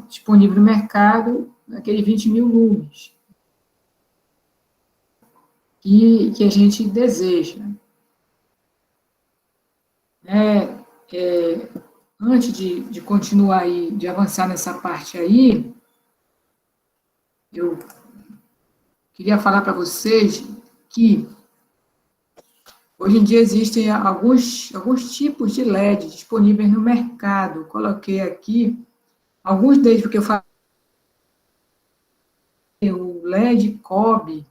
Disponível no mercado, aquele 20.000 lumens que a gente deseja. Antes de continuar aí, de avançar nessa parte aí, eu queria falar para vocês que Hoje em dia existem alguns tipos de LED disponíveis no mercado. Coloquei aqui alguns deles, porque eu falei o LED COB,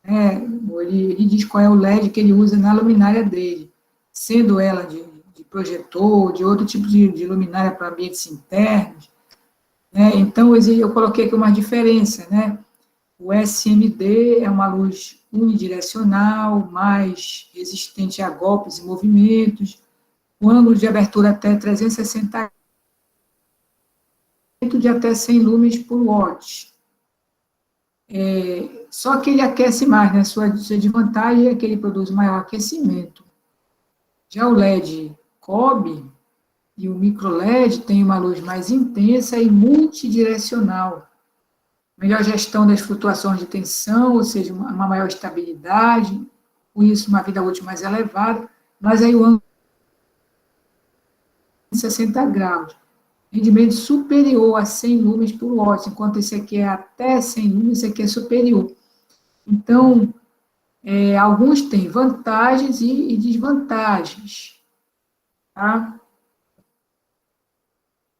né, ele diz qual é o LED que ele usa na luminária dele, sendo ela de projetor, de outro tipo de luminária para ambientes internos, né, então eu coloquei aqui uma diferença, né, o SMD é uma luz unidirecional, mais resistente a golpes e movimentos, o ângulo de abertura até 360 de até 100 lumens por watt. Só que ele aquece mais, né? Sua desvantagem é que ele produz maior aquecimento. Já o LED COB e o micro LED tem uma luz mais intensa e multidirecional. Melhor gestão das flutuações de tensão, ou seja, uma maior estabilidade, com isso uma vida útil mais elevada, mas aí o ângulo de 60 graus. Rendimento superior a 100 lumens por watt, enquanto esse aqui é até 100 lumens, esse aqui é superior. Então, alguns têm vantagens e desvantagens. Tá?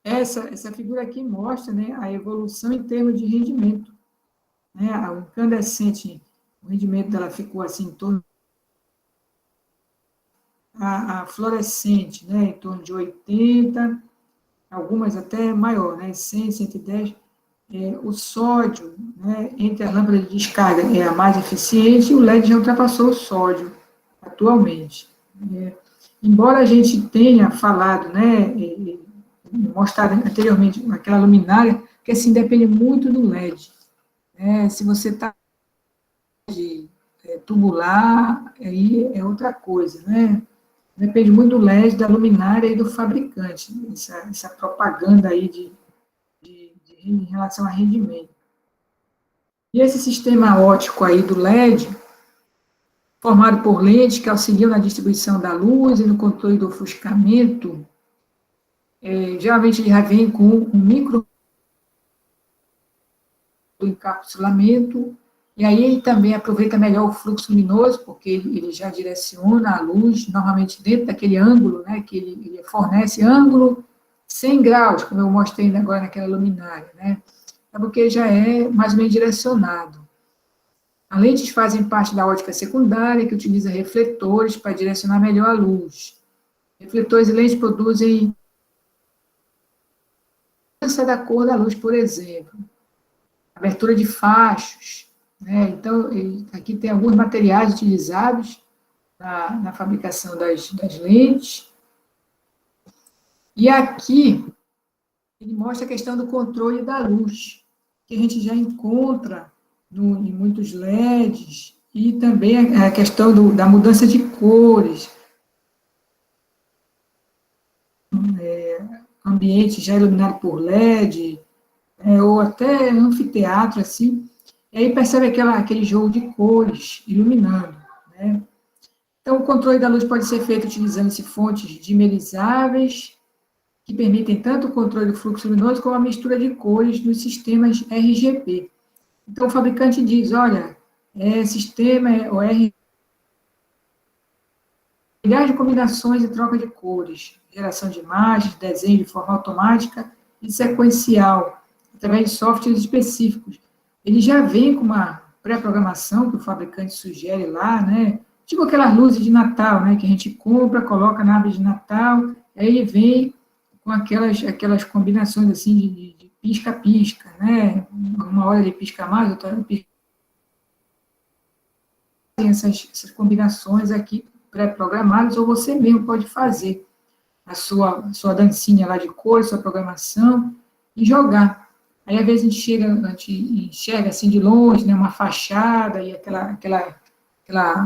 Essa figura aqui mostra, né, a evolução em termos de rendimento. Né? A incandescente, o rendimento dela ficou assim em torno. A fluorescente, né, em torno de 80, algumas até maior, né, 100, 110. O sódio, né, entre as lâmpadas de descarga, é a mais eficiente, e o LED já ultrapassou o sódio atualmente. Embora a gente tenha falado, né, mostrado anteriormente aquela luminária, que assim depende muito do LED. Se você está de tubular, aí é outra coisa, né? Depende muito do LED, da luminária e do fabricante, essa propaganda aí em relação a rendimento. E esse sistema óptico aí do LED, formado por lentes que auxiliam na distribuição da luz e no controle do ofuscamento, geralmente ele já vem com um micro do encapsulamento, e aí ele também aproveita melhor o fluxo luminoso, porque ele já direciona a luz, normalmente dentro daquele ângulo, né, que ele fornece ângulo 100 graus, como eu mostrei agora naquela luminária, né, porque já é mais ou menos direcionado. As lentes fazem parte da ótica secundária, que utiliza refletores para direcionar melhor a luz. Refletores e lentes produzem da cor da luz, por exemplo. Abertura de fachos, né? Então, aqui tem alguns materiais utilizados na fabricação das lentes. E aqui, ele mostra a questão do controle da luz, que a gente já encontra em muitos LEDs, e também a questão da mudança de cores. Ambiente já iluminado por LED, ou até anfiteatro, assim, e aí percebe aquele jogo de cores iluminando, né? Então, o controle da luz pode ser feito utilizando-se fontes dimerizáveis, que permitem tanto o controle do fluxo luminoso como a mistura de cores nos sistemas RGB. Então, o fabricante diz, olha, sistema o RGB, milhares de combinações e troca de cores, geração de imagens, desenho de forma automática e sequencial, através de softwares específicos. Ele já vem com uma pré-programação que o fabricante sugere lá, né? Tipo aquelas luzes de Natal, né? Que a gente compra, coloca na árvore de Natal, aí ele vem com aquelas combinações assim de pisca-pisca, né? Uma hora ele pisca mais, outra hora ele pisca. Tem essas combinações aqui pré-programadas, ou você mesmo pode fazer a sua dancinha lá de cores, sua programação, e jogar. Aí, às vezes, a gente enxerga assim de longe, né, uma fachada e aquela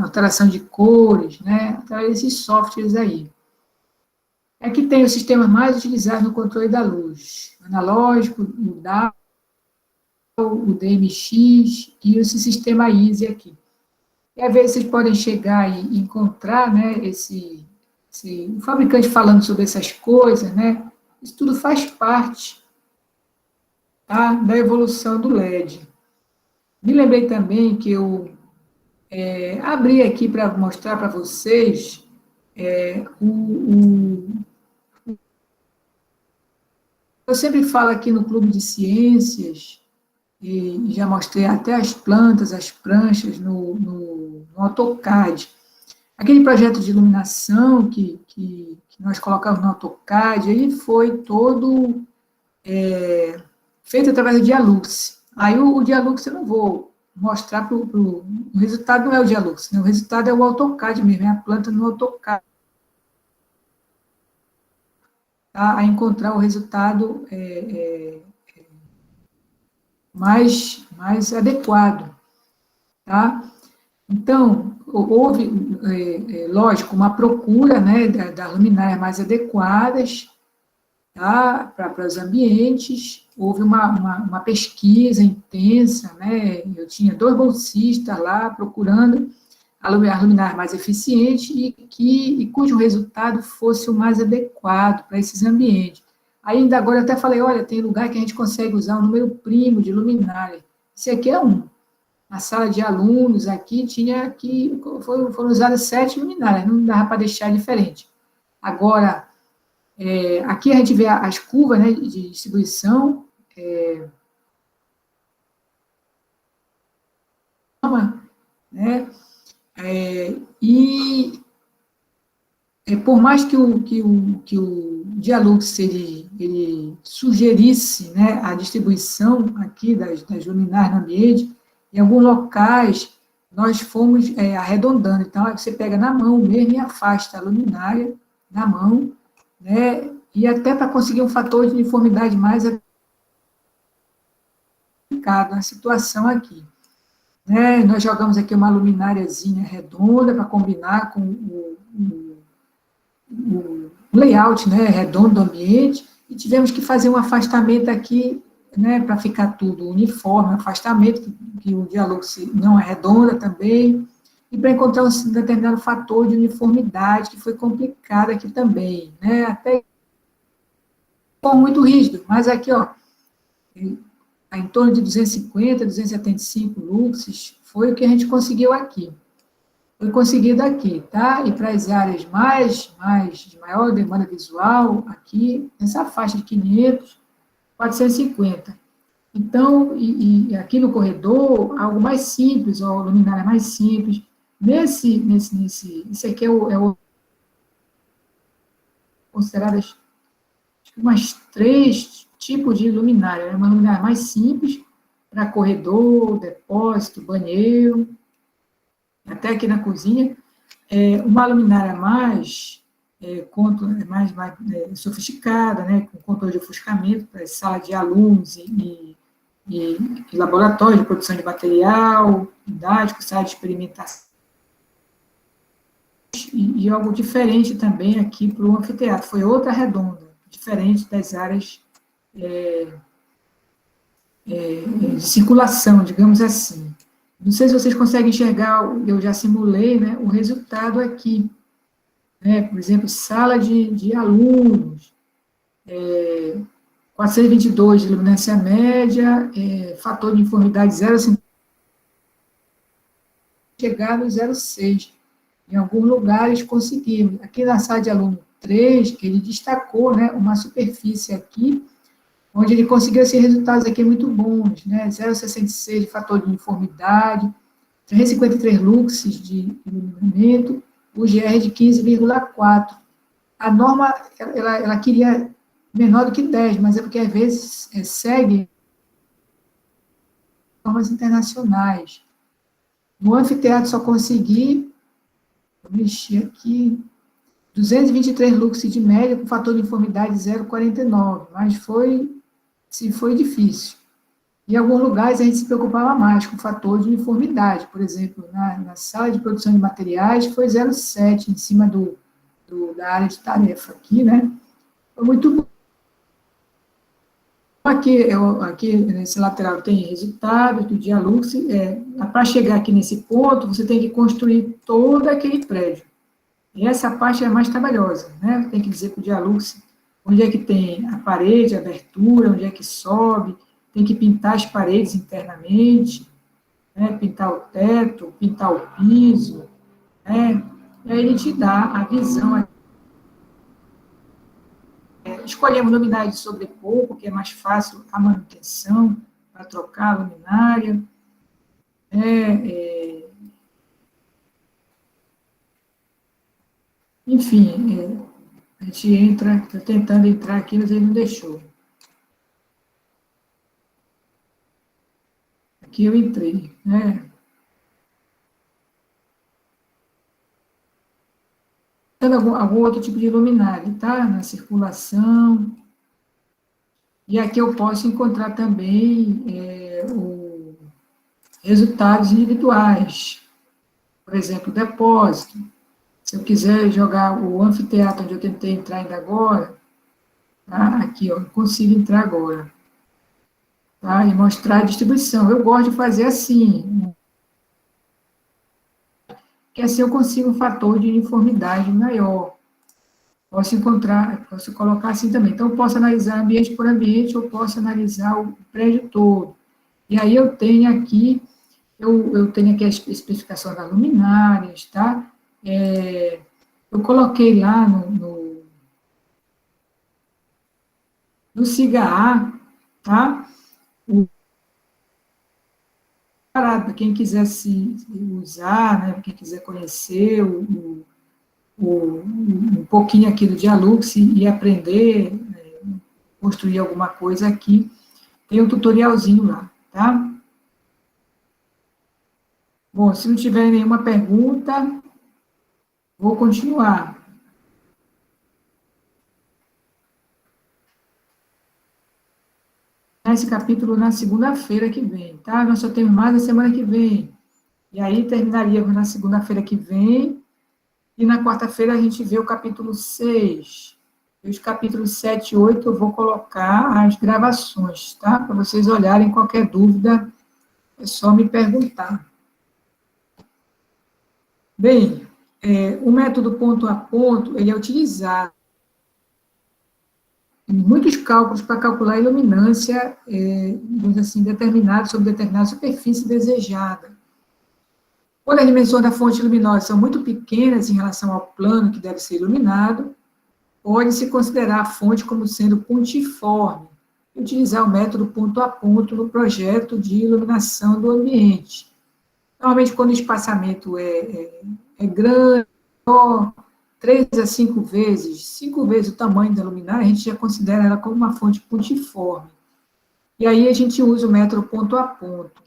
alteração de cores, né, através desses softwares aí. Aqui tem os sistemas mais utilizados no controle da luz: analógico, o DAO, o DMX e esse sistema EASY aqui. E, às vezes, vocês podem chegar e encontrar, né, o fabricante falando sobre essas coisas, né, isso tudo faz parte, tá, da evolução do LED. Me lembrei também que eu abrir aqui para mostrar para vocês eu sempre falo aqui no Clube de Ciências, e já mostrei até as plantas, as pranchas no AutoCAD. Aquele projeto de iluminação que nós colocamos no AutoCAD, ele foi todo feito através do Dialux. Aí o Dialux eu não vou mostrar o resultado não é o Dialux, né? O resultado é o AutoCAD mesmo, é a planta no AutoCAD. Tá? A encontrar o resultado mais adequado. Tá? Então, houve, lógico, uma procura, né, das luminárias mais adequadas, tá, para os ambientes. Houve uma pesquisa intensa, né? Eu tinha 2 bolsistas lá procurando a luminária mais eficiente e cujo resultado fosse o mais adequado para esses ambientes. Ainda agora eu até falei, olha, tem lugar que a gente consegue usar um número primo de luminária. Esse aqui é um. Na sala de alunos aqui foram usadas 7 luminárias, não dava para deixar diferente. Agora, aqui a gente vê as curvas, né, de distribuição, né, por mais que o Dialux ele sugerisse, né, a distribuição aqui das luminárias no ambiente, em alguns locais nós fomos arredondando. Então, você pega na mão mesmo e afasta a luminária na mão, né, e até para conseguir um fator de uniformidade mais aplicado na situação aqui. Né, nós jogamos aqui uma lumináriazinha redonda para combinar com o layout, né, redondo do ambiente, e tivemos que fazer um afastamento aqui, né, para ficar tudo uniforme, afastamento, que o Dialux não é redonda também, e para encontrar um determinado fator de uniformidade, que foi complicado aqui também, né, até ficou muito rígido, mas aqui, ó, em torno de 250, 275 luxes, foi o que a gente conseguiu aqui. Foi conseguido aqui, tá? E para as áreas de maior demanda visual, aqui, nessa faixa de 500, 450. Então, e aqui no corredor, algo mais simples, ou luminária mais simples. Esse aqui é o consideradas umas 3 tipos de luminária. Uma luminária mais simples, para corredor, depósito, banheiro, até aqui na cozinha. Uma luminária mais sofisticada, né, com controle de ofuscamento para sala de alunos e laboratório de produção de material, didático, sala de experimentação. E algo diferente também aqui para o anfiteatro. Foi outra redonda, diferente das áreas de circulação, digamos assim. Não sei se vocês conseguem enxergar, eu já simulei, né, o resultado aqui. Né, por exemplo, sala de alunos, 422 de luminância média, fator de uniformidade 0,50, chegar no 0,6. Em alguns lugares conseguimos. Aqui na sala de aluno 3, ele destacou, né, uma superfície aqui, onde ele conseguiu esses resultados aqui muito bons, né, 0,66 de fator de uniformidade, 353 luxes de iluminamento, o GR de 15,4. A norma, ela queria menor do que 10, mas é porque, às vezes, segue normas internacionais. No anfiteatro, só consegui, vou mexer aqui, 223 luxes de média, com fator de uniformidade 0,49, mas foi difícil. Em alguns lugares, a gente se preocupava mais com o fator de uniformidade. Por exemplo, na sala de produção de materiais, foi 0,7 em cima da área de tarefa aqui, né? Foi muito bom. Aqui nesse lateral tem resultado do Dialux. Para chegar aqui nesse ponto, você tem que construir todo aquele prédio. E essa parte é a mais trabalhosa, né? Tem que dizer para o Dialux onde é que tem a parede, a abertura, onde é que sobe, tem que pintar as paredes internamente, né? Pintar o teto, pintar o piso, né? E aí ele te dá a visão. Escolhemos luminária de sobrepor, porque é mais fácil a manutenção, para trocar a luminária. Enfim, a gente entra, está tentando entrar aqui, mas ele não deixou. Aqui eu entrei, né? Algum outro tipo de luminária, tá? Na circulação. E aqui eu posso encontrar também resultados individuais. Por exemplo, depósito. Se eu quiser jogar o anfiteatro onde eu tentei entrar ainda agora, tá? Aqui, ó, eu consigo entrar agora. Tá? E mostrar a distribuição. Eu gosto de fazer assim, que assim eu consigo um fator de uniformidade maior. Posso colocar assim também. Então, eu posso analisar ambiente por ambiente, ou posso analisar o prédio todo. E aí eu tenho aqui, eu tenho aqui a especificação das luminárias, tá? Eu coloquei lá no SIGA-A, tá? Para quem quiser se usar, né? Quem quiser conhecer um pouquinho aqui do Dialux e aprender, construir alguma coisa aqui, tem um tutorialzinho lá, tá? Bom, se não tiver nenhuma pergunta, vou continuar. Esse capítulo na segunda-feira que vem, tá? Nós só temos mais na semana que vem. E aí terminaríamos na segunda-feira que vem, e na quarta-feira a gente vê o capítulo 6. E os capítulos 7 e 8 eu vou colocar as gravações, tá? Para vocês olharem, qualquer dúvida, é só me perguntar. Bem, o método ponto a ponto, ele é utilizado em muitos cálculos para calcular a iluminância, assim, sobre determinada superfície desejada. Quando as dimensões da fonte luminosa são muito pequenas em relação ao plano que deve ser iluminado, pode-se considerar a fonte como sendo pontiforme e utilizar o método ponto a ponto no projeto de iluminação do ambiente. Normalmente, quando o espaçamento é grande, 3 a 5 vezes o tamanho da luminária, a gente já considera ela como uma fonte pontiforme. E aí a gente usa o método ponto a ponto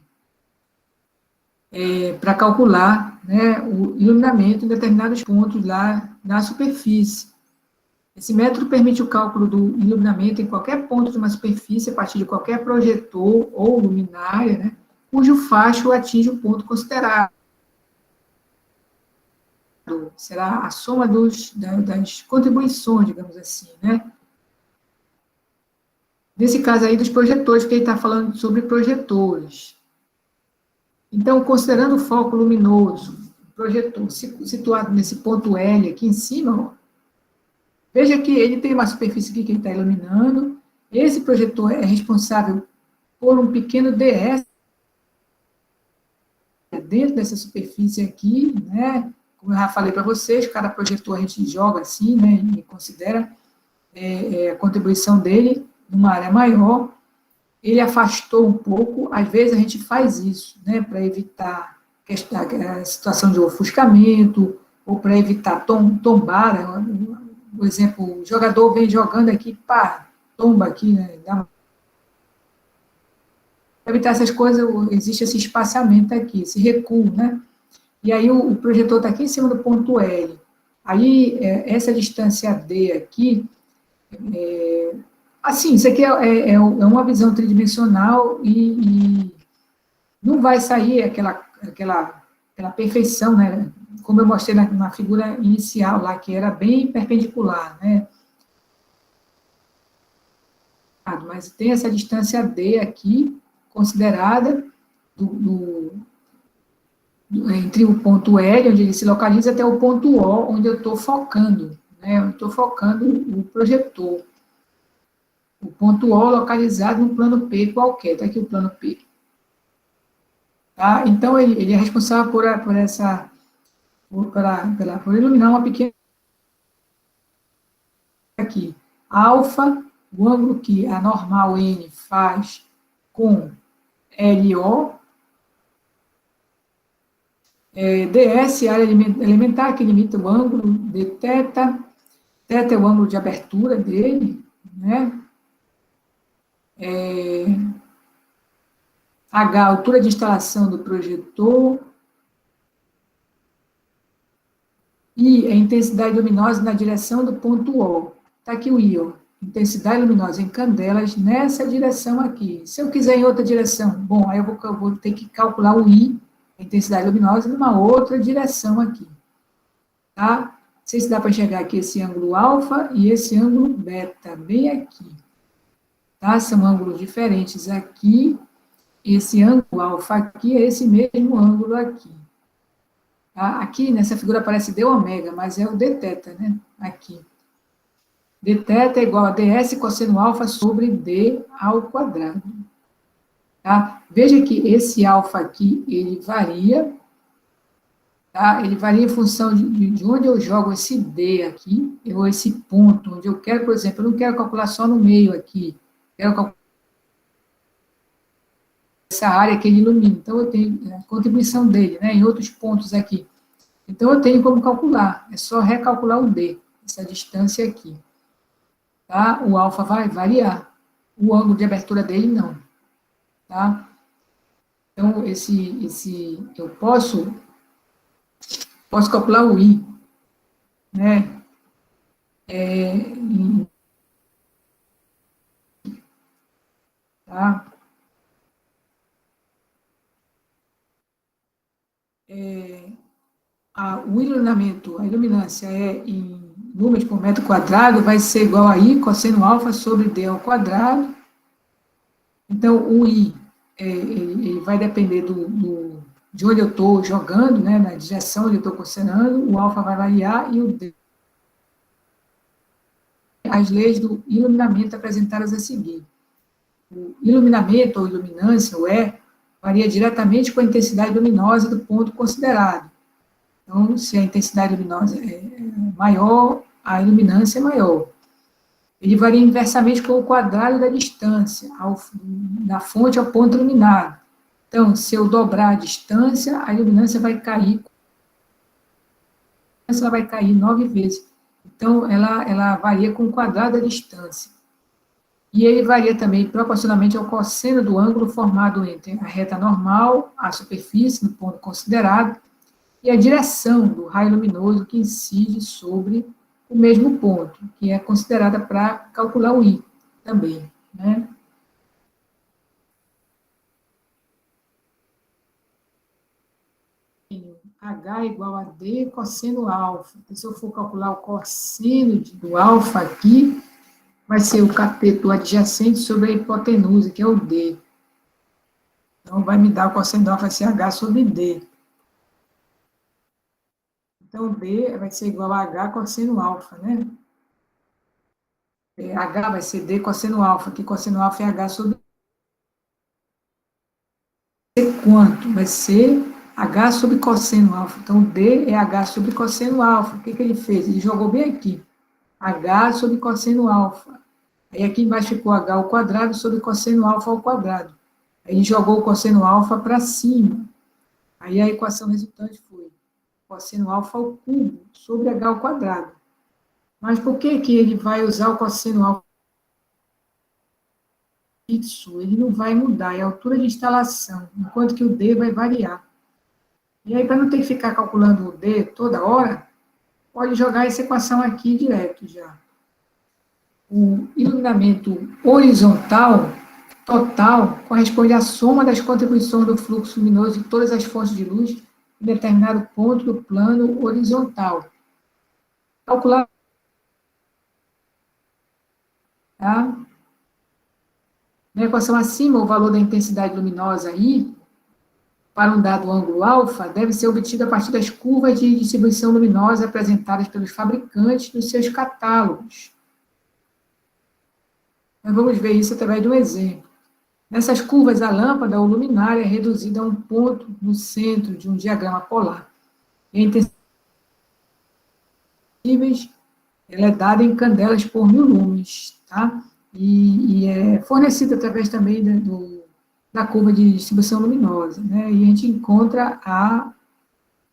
para calcular, né, o iluminamento em determinados pontos lá na superfície. Esse método permite o cálculo do iluminamento em qualquer ponto de uma superfície, a partir de qualquer projetor ou luminária, né, cujo facho atinge o ponto considerado. Será a soma das contribuições, digamos assim, né? Nesse caso aí dos projetores, porque ele está falando sobre projetores. Então, considerando o foco luminoso, projetor situado nesse ponto L aqui em cima, ó, veja que ele tem uma superfície aqui que ele está iluminando. Esse projetor é responsável por um pequeno DS dentro dessa superfície aqui, né? Como eu já falei para vocês, cada projetor a gente joga assim, né? E considera a contribuição dele numa área maior. Ele afastou um pouco, às vezes a gente faz isso, né? Para evitar a situação de ofuscamento, ou para evitar tombar, né? Por exemplo, o jogador vem jogando aqui, pá, tomba aqui, né? Para evitar essas coisas, existe esse espaçamento aqui, esse recuo, né? E aí o projetor está aqui em cima do ponto L. Aí, essa distância D aqui, assim, isso aqui é uma visão tridimensional e não vai sair aquela perfeição, né? Como eu mostrei na figura inicial lá, que era bem perpendicular, né? Mas tem essa distância D aqui, considerada entre o ponto L, onde ele se localiza, até o ponto O, onde eu estou focando, né? Eu estou focando o projetor. O ponto O localizado no plano P qualquer. Está aqui o plano P. Tá? Então, ele é responsável por iluminar uma pequena aqui. Alfa, o ângulo que a normal N faz com LO, DS, área elementar, que limita o ângulo de θ, θ é o ângulo de abertura dele, né? H, altura de instalação do projetor, I, a intensidade luminosa na direção do ponto O. Está aqui o I, ó. Intensidade luminosa em candelas nessa direção aqui. Se eu quiser em outra direção, bom, aí eu vou ter que calcular o I, a intensidade luminosa, numa outra direção aqui. Tá? Não sei se dá para enxergar aqui esse ângulo alfa e esse ângulo beta, bem aqui. Tá? São ângulos diferentes aqui. Esse ângulo alfa aqui é esse mesmo ângulo aqui. Tá? Aqui, nessa figura, aparece d ômega, mas é o dθ, né? Aqui. Dθ é igual a ds cosseno alfa sobre d ao quadrado. Tá? Veja que esse alfa aqui, ele varia. Tá? Ele varia em função de onde eu jogo esse d aqui, ou esse ponto, onde eu quero, por exemplo, eu não quero calcular só no meio aqui. Quero calcular essa área que ele ilumina. Então, eu tenho a contribuição dele, né, em outros pontos aqui. Então, eu tenho como calcular. É só recalcular o d, essa distância aqui. Tá? O alfa vai variar. O ângulo de abertura dele, não. Tá? Então, eu posso calcular o I, né? Tá? O iluminamento, a iluminância é em números por metro quadrado, vai ser igual a I cosseno alfa sobre D ao quadrado. Então, o I, ele vai depender de onde eu estou jogando, né, na direção onde eu estou cossenando, o alfa vai variar e o D. As leis do iluminamento apresentadas a seguir. O iluminamento ou iluminância, o E, varia diretamente com a intensidade luminosa do ponto considerado. Então, se a intensidade luminosa é maior, a iluminância é maior. Ele varia inversamente com o quadrado da distância, da fonte ao ponto iluminado. Então, se eu dobrar a distância, a iluminância vai cair. Ela vai cair 9 vezes. Então, ela varia com o quadrado da distância. E ele varia também proporcionalmente ao cosseno do ângulo formado entre a reta normal, a superfície, no ponto considerado, e a direção do raio luminoso que incide sobre o mesmo ponto, que é considerada para calcular o I também, né? H igual a D cosseno alfa. Então, se eu for calcular o cosseno do alfa aqui, vai ser o cateto adjacente sobre a hipotenusa, que é o D. Então, vai me dar o cosseno do alfa, vai ser H sobre D. Então, D vai ser igual a H cosseno alfa, né? H vai ser D cosseno alfa, que cosseno alfa é H sobre D. Quanto? Vai ser H sobre cosseno alfa. Então, D é H sobre cosseno alfa. O que ele fez? Ele jogou bem aqui. H sobre cosseno alfa. Aí aqui embaixo ficou H ao quadrado sobre cosseno alfa ao quadrado. Aí ele jogou o cosseno alfa para cima. Aí a equação resultante foi cosseno alfa ao cubo sobre H ao quadrado. Mas por que ele vai usar o cosseno alfa fixo? Ele não vai mudar, é a altura de instalação, enquanto que o D vai variar. E aí, para não ter que ficar calculando o D toda hora, pode jogar essa equação aqui direto já. O iluminamento horizontal total corresponde à soma das contribuições do fluxo luminoso de todas as fontes de luz em determinado ponto do plano horizontal. Calcular. Tá? Na equação acima, o valor da intensidade luminosa I, para um dado ângulo alfa, deve ser obtido a partir das curvas de distribuição luminosa apresentadas pelos fabricantes nos seus catálogos. Nós vamos ver isso através de um exemplo. Nessas curvas, a lâmpada ou luminária é reduzida a um ponto no centro de um diagrama polar. E a intensidade ela é dada em candelas por 1000 lumens, tá? E é fornecida através também da curva de distribuição luminosa, né? E a gente encontra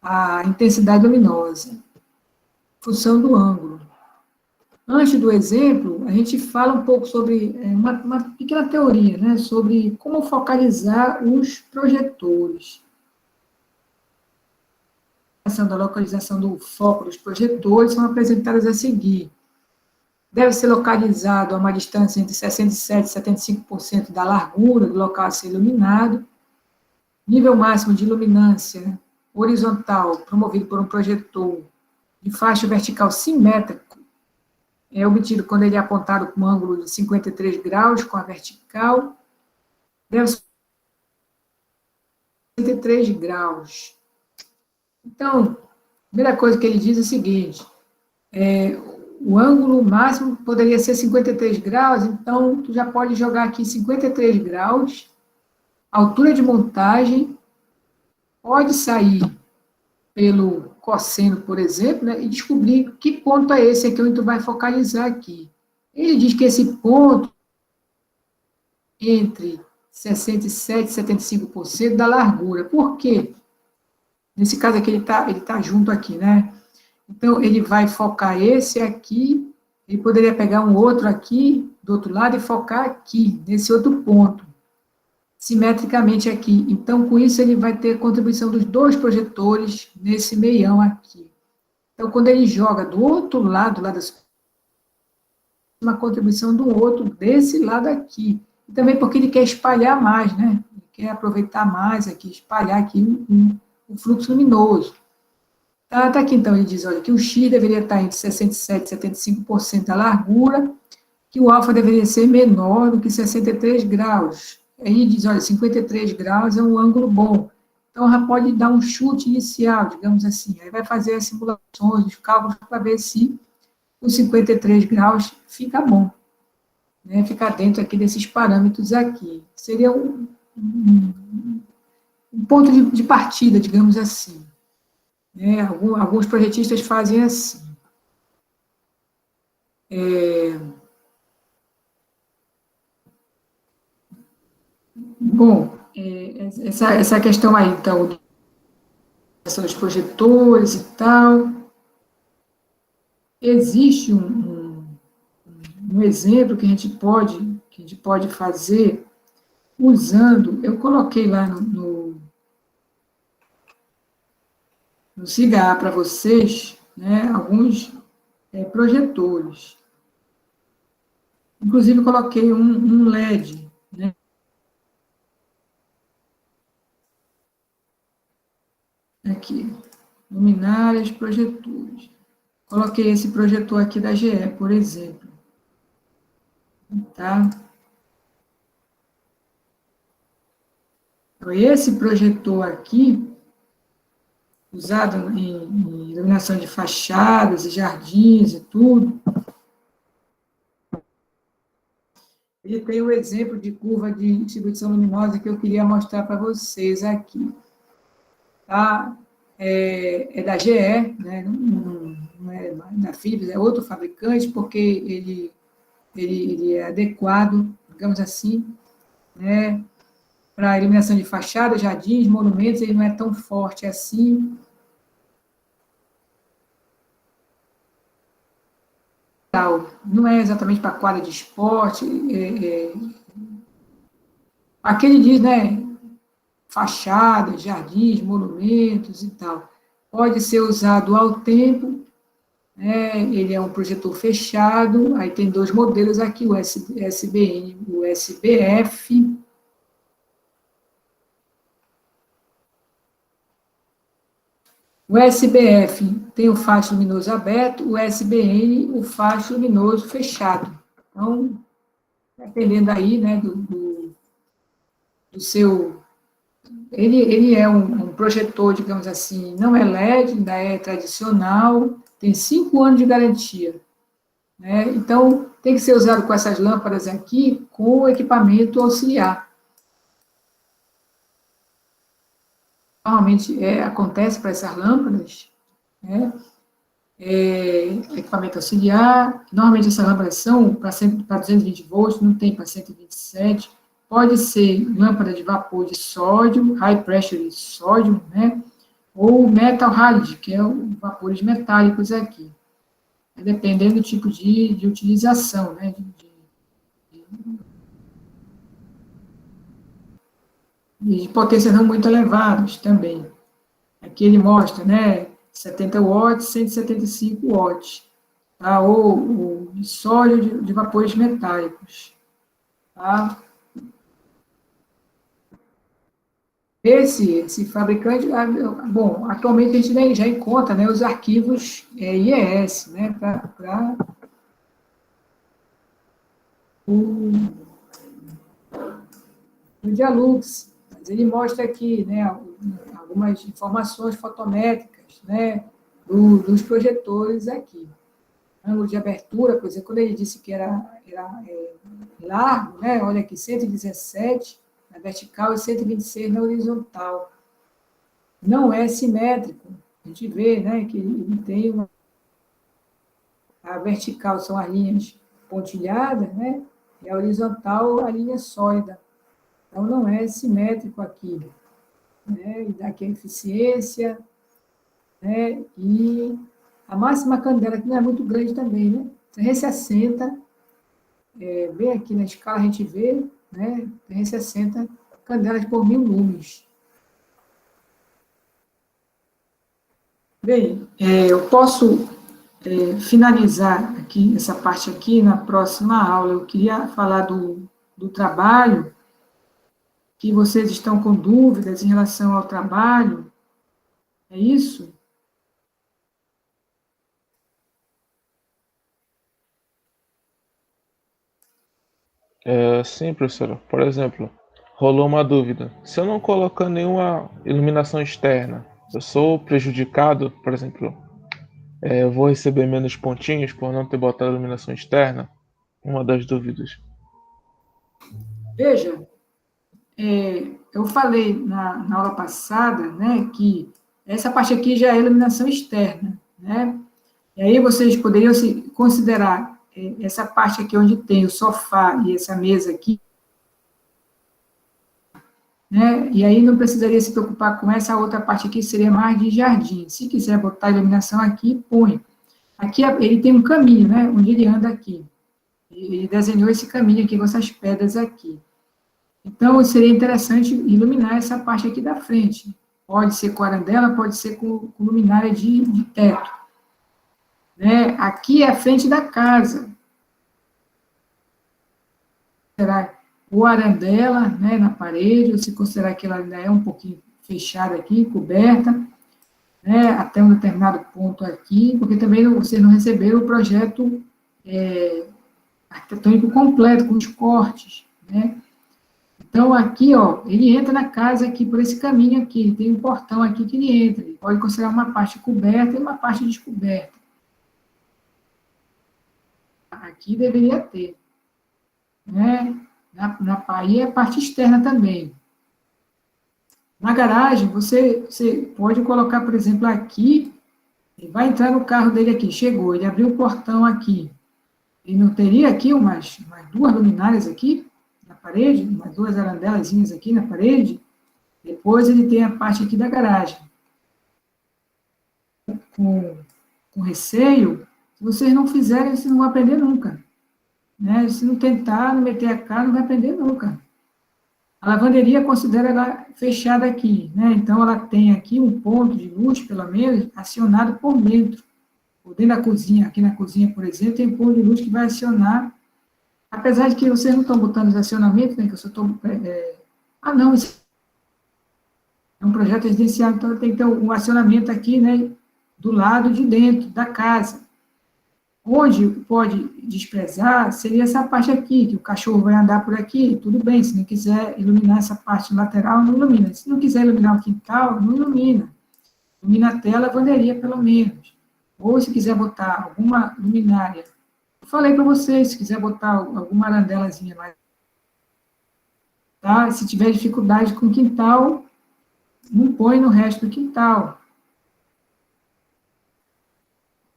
a intensidade luminosa, função do ângulo. Antes do exemplo, a gente fala um pouco sobre uma pequena teoria, né? Sobre como focalizar os projetores. Da localização do foco dos projetores são apresentadas a seguir. Deve ser localizado a uma distância entre 67% e 75% da largura do local a ser iluminado. Nível máximo de iluminância horizontal promovido por um projetor de faixa vertical simétrico é obtido quando ele é apontado com um ângulo de 53 graus com a vertical. Deve ser 53 graus. Então, a primeira coisa que ele diz é o seguinte, o ângulo máximo poderia ser 53 graus, então tu já pode jogar aqui 53 graus, altura de montagem, pode sair pelo cosseno, por exemplo, né, e descobrir que ponto é esse aqui onde tu vai focalizar aqui. Ele diz que esse ponto entre 67% e 75% da largura. Por quê? Nesse caso aqui, ele tá junto aqui, né? Então, ele vai focar esse aqui, ele poderia pegar um outro aqui, do outro lado, e focar aqui, nesse outro ponto, simetricamente aqui. Então, com isso, ele vai ter contribuição dos dois projetores nesse meião aqui. Então, quando ele joga do outro lado, lá das uma contribuição do outro desse lado aqui. E também porque ele quer espalhar mais, né? Ele quer aproveitar mais aqui, espalhar aqui o fluxo luminoso. Tá aqui, então, ele diz, olha, que o X deveria estar entre 67% e 75% da largura, que o alfa deveria ser menor do que 63 graus. Aí diz, olha, 53 graus é um ângulo bom. Então, já pode dar um chute inicial, digamos assim. Aí vai fazer as simulações, os cálculos, para ver se os 53 graus fica bom. Né? Ficar dentro aqui desses parâmetros aqui. Seria um ponto de partida, digamos assim. Alguns projetistas fazem assim. Bom, essa questão aí, então, são os projetores e tal. Existe um exemplo que a gente pode fazer usando, eu coloquei lá no SIGA para vocês, né, alguns projetores. Inclusive, coloquei um LED, né? Aqui, luminárias, projetores. Coloquei esse projetor aqui da GE, por exemplo. Tá? Então, esse projetor aqui, usado em iluminação de fachadas e jardins e tudo, ele tem o exemplo de curva de distribuição luminosa que eu queria mostrar para vocês aqui. Tá? É da GE, né? Não é da Philips, é outro fabricante, porque ele é adequado, digamos assim, né? Para iluminação de fachadas, jardins, monumentos, ele não é tão forte assim. Não é exatamente para quadra de esporte. Aqui ele diz, né? Fachadas, jardins, monumentos e tal. Pode ser usado ao tempo, né? Ele é um projetor fechado, aí tem dois modelos aqui, o SBN e o SBF. O SBF tem o faixa luminoso aberto, o SBN, o faixa luminoso fechado. Então, dependendo aí, né, do seu... Ele é um projetor, digamos assim, não é LED, ainda é tradicional, tem 5 anos de garantia. Né? Então, tem que ser usado com essas lâmpadas aqui, com equipamento auxiliar. normalmente acontece para essas lâmpadas, né? Equipamento auxiliar, normalmente essas lâmpadas são para 220 volts, não tem para 127, pode ser lâmpada de vapor de sódio, high pressure de sódio, né? Ou metal halide, que é os vapores metálicos aqui, dependendo do tipo de utilização, né? De potências não muito elevadas também. Aqui ele mostra, né? 70 watts, 175 watts, tá? Ou de sódio de vapores metálicos, tá? Esse fabricante, bom, atualmente a gente já encontra, né, os arquivos IES, né, para o Dialux. Mas ele mostra aqui, né, algumas informações fotométricas, né, dos projetores aqui. Ângulo de abertura, por exemplo, quando ele disse que era largo, né, olha aqui, 117 na vertical e 126 na horizontal. Não é simétrico. A gente vê, né, que ele tem a vertical são as linhas pontilhadas, né, e a horizontal a linha sólida. Então, não é simétrico aqui. Né, e dá aqui a eficiência, né, e a máxima candela, que não é muito grande também, né, 360, bem aqui na escala a gente vê, né, 360 candelas por 1000 lumens. Bem, eu posso finalizar aqui essa parte aqui na próxima aula. Eu queria falar do trabalho, que vocês estão com dúvidas em relação ao trabalho. É isso? Sim, professora. Por exemplo, rolou uma dúvida. Se eu não colocar nenhuma iluminação externa, eu sou prejudicado, por exemplo, eu vou receber menos pontinhos por não ter botado iluminação externa? Uma das dúvidas. Veja, eu falei na aula passada, né, que essa parte aqui já é iluminação externa, né? E aí vocês poderiam considerar essa parte aqui onde tem o sofá e essa mesa aqui, né? E aí não precisaria se preocupar com essa outra parte aqui, seria mais de jardim. Se quiser botar iluminação aqui, põe. Aqui ele tem um caminho, né, onde ele anda aqui. Ele desenhou esse caminho aqui com essas pedras aqui. Então, seria interessante iluminar essa parte aqui da frente. Pode ser com arandela, pode ser com luminária de teto. Né? Aqui é a frente da casa. Será o arandela, né, na parede, ou se considerar que ela ainda é um pouquinho fechada aqui, coberta, né, até um determinado ponto aqui, porque também vocês não receberam o projeto arquitetônico completo, com os cortes, né? Então, aqui, ó, ele entra na casa aqui, por esse caminho aqui, tem um portão aqui que ele entra, ele pode considerar uma parte coberta e uma parte descoberta. Aqui deveria ter, né? Na Bahia, a parte externa também. Na garagem, você pode colocar, por exemplo, aqui, ele vai entrar no carro dele aqui, chegou, ele abriu o portão aqui, ele não teria aqui umas duas luminárias aqui, na parede, umas duas arandelazinhas aqui na parede, depois ele tem a parte aqui da garagem. Com receio, se vocês não fizerem, vocês não vão aprender nunca. Né? Se não tentar, não meter a cara, não vai aprender nunca. A lavanderia considera ela fechada aqui, né? Então ela tem aqui um ponto de luz, pelo menos, acionado por dentro. Por dentro da cozinha, aqui na cozinha, por exemplo, tem um ponto de luz que vai acionar. Apesar de que vocês não estão botando os acionamentos, né? Que eu só estou. Não, isso é um projeto residencial, então tem que ter um acionamento aqui, né? Do lado de dentro da casa. Onde pode desprezar seria essa parte aqui, que o cachorro vai andar por aqui, tudo bem, se não quiser iluminar essa parte lateral, não ilumina. Se não quiser iluminar o quintal, não ilumina. Ilumina até a lavanderia, pelo menos. Ou se quiser botar alguma luminária. Eu falei para vocês, se quiser botar alguma arandelazinha mais. Tá? Se tiver dificuldade com o quintal, não põe no resto do quintal.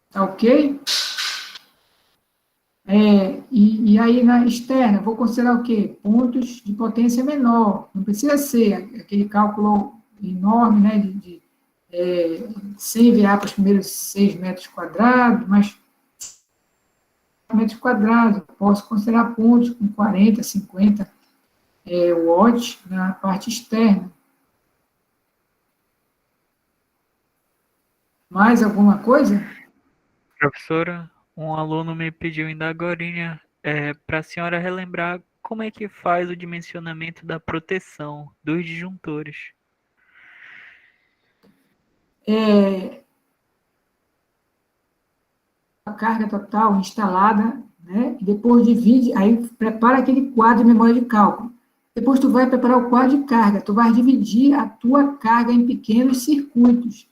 Tá ok? E aí na externa, vou considerar o quê? Pontos de potência menor. Não precisa ser aquele cálculo enorme, né, de 100 VA para os primeiros 6 metros quadrados, mas metros quadrados. Posso considerar pontos com 40, 50 watts na parte externa. Mais alguma coisa? Professora, um aluno me pediu ainda agorinha para a senhora relembrar como é que faz o dimensionamento da proteção dos disjuntores. A carga total instalada, né? E depois divide, aí prepara aquele quadro de memória de cálculo. Depois tu vai preparar o quadro de carga, tu vai dividir a tua carga em pequenos circuitos,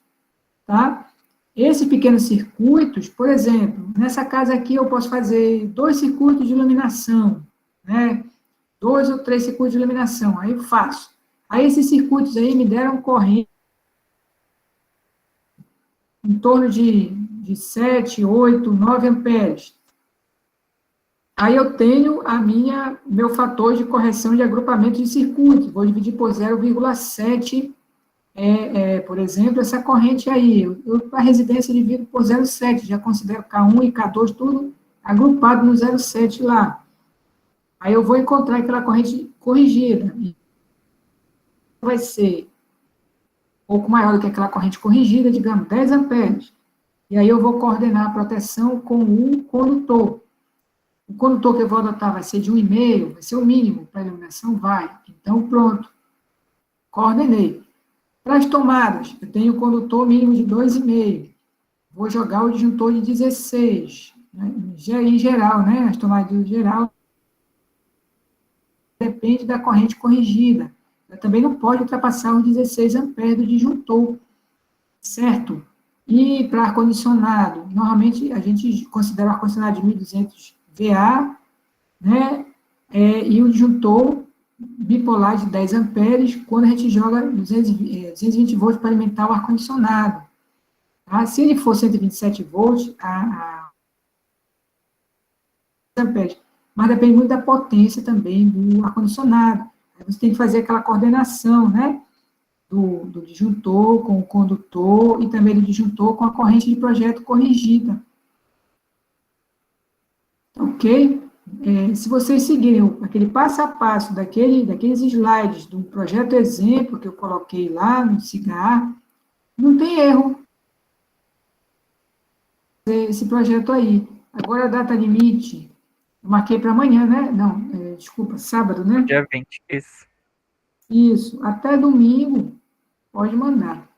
tá? Esses pequenos circuitos, por exemplo, nessa casa aqui eu posso fazer 2 circuitos de iluminação, né? 2 ou 3 circuitos de iluminação, aí eu faço. Aí esses circuitos aí me deram corrente em torno de 7, 8, 9 amperes. Aí eu tenho meu fator de correção de agrupamento de circuito, vou dividir por 0,7, por exemplo, essa corrente aí. A residência divido por 0,7, já considero K1 e K2 tudo agrupado no 0,7 lá. Aí eu vou encontrar aquela corrente corrigida. Vai ser um pouco maior do que aquela corrente corrigida, digamos, 10 amperes. E aí eu vou coordenar a proteção com o condutor. O condutor que eu vou adotar vai ser de 1,5, vai ser o mínimo para a iluminação, vai. Então, pronto. Coordenei. Para as tomadas, eu tenho o condutor mínimo de 2,5. Vou jogar o disjuntor de 16. Né? Em geral, né? As tomadas em geral depende da corrente corrigida. Ela também não pode ultrapassar os 16 amperes do disjuntor, certo? E para ar-condicionado, normalmente a gente considera o ar-condicionado de 1.200 VA, né? E o disjuntor bipolar de 10 amperes, quando a gente joga 220 volts para alimentar o ar-condicionado. Tá? Se ele for 127 volts, amperes, mas depende muito da potência também do ar-condicionado. Aí você tem que fazer aquela coordenação, né? Do disjuntor com o condutor e também do disjuntor com a corrente de projeto corrigida. Ok? Se vocês seguirem aquele passo a passo daqueles slides do projeto exemplo que eu coloquei lá no CIGAR, não tem erro esse projeto aí. Agora a data limite, eu marquei para amanhã, né? Não, desculpa, sábado, né? Dia 20, isso. Isso, até domingo, pode mandar.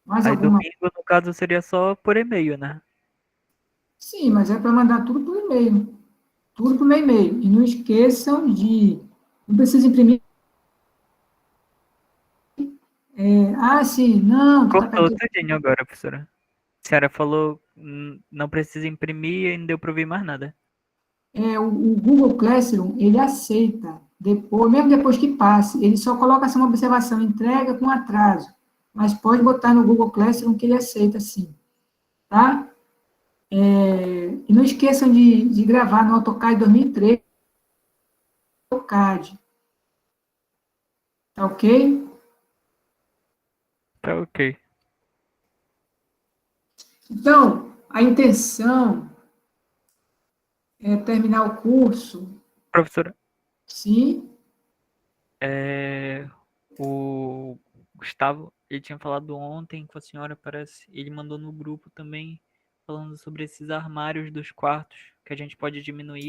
Mais Aí alguma? domingo, no caso, seria só por e-mail, né? Sim, mas é para mandar tudo por e-mail. Tudo por meu e-mail. E não esqueçam de. Não precisa imprimir. Sim, não, tu está Cortou perdendo. tudinho agora, professora. A senhora falou, não precisa imprimir e não deu para ouvir mais nada. O Google Classroom, ele aceita, depois, mesmo depois que passe, ele só coloca assim uma observação, entrega com atraso. Mas pode botar no Google Classroom que ele aceita, sim. Tá? E não esqueçam de gravar no AutoCAD 2013, AutoCAD. Tá ok? Tá ok. Então, a intenção é terminar o curso, Professora, sim. o Gustavo, ele tinha falado ontem com a senhora, parece. Ele mandou no grupo também, falando sobre esses armários dos quartos, que a gente pode diminuir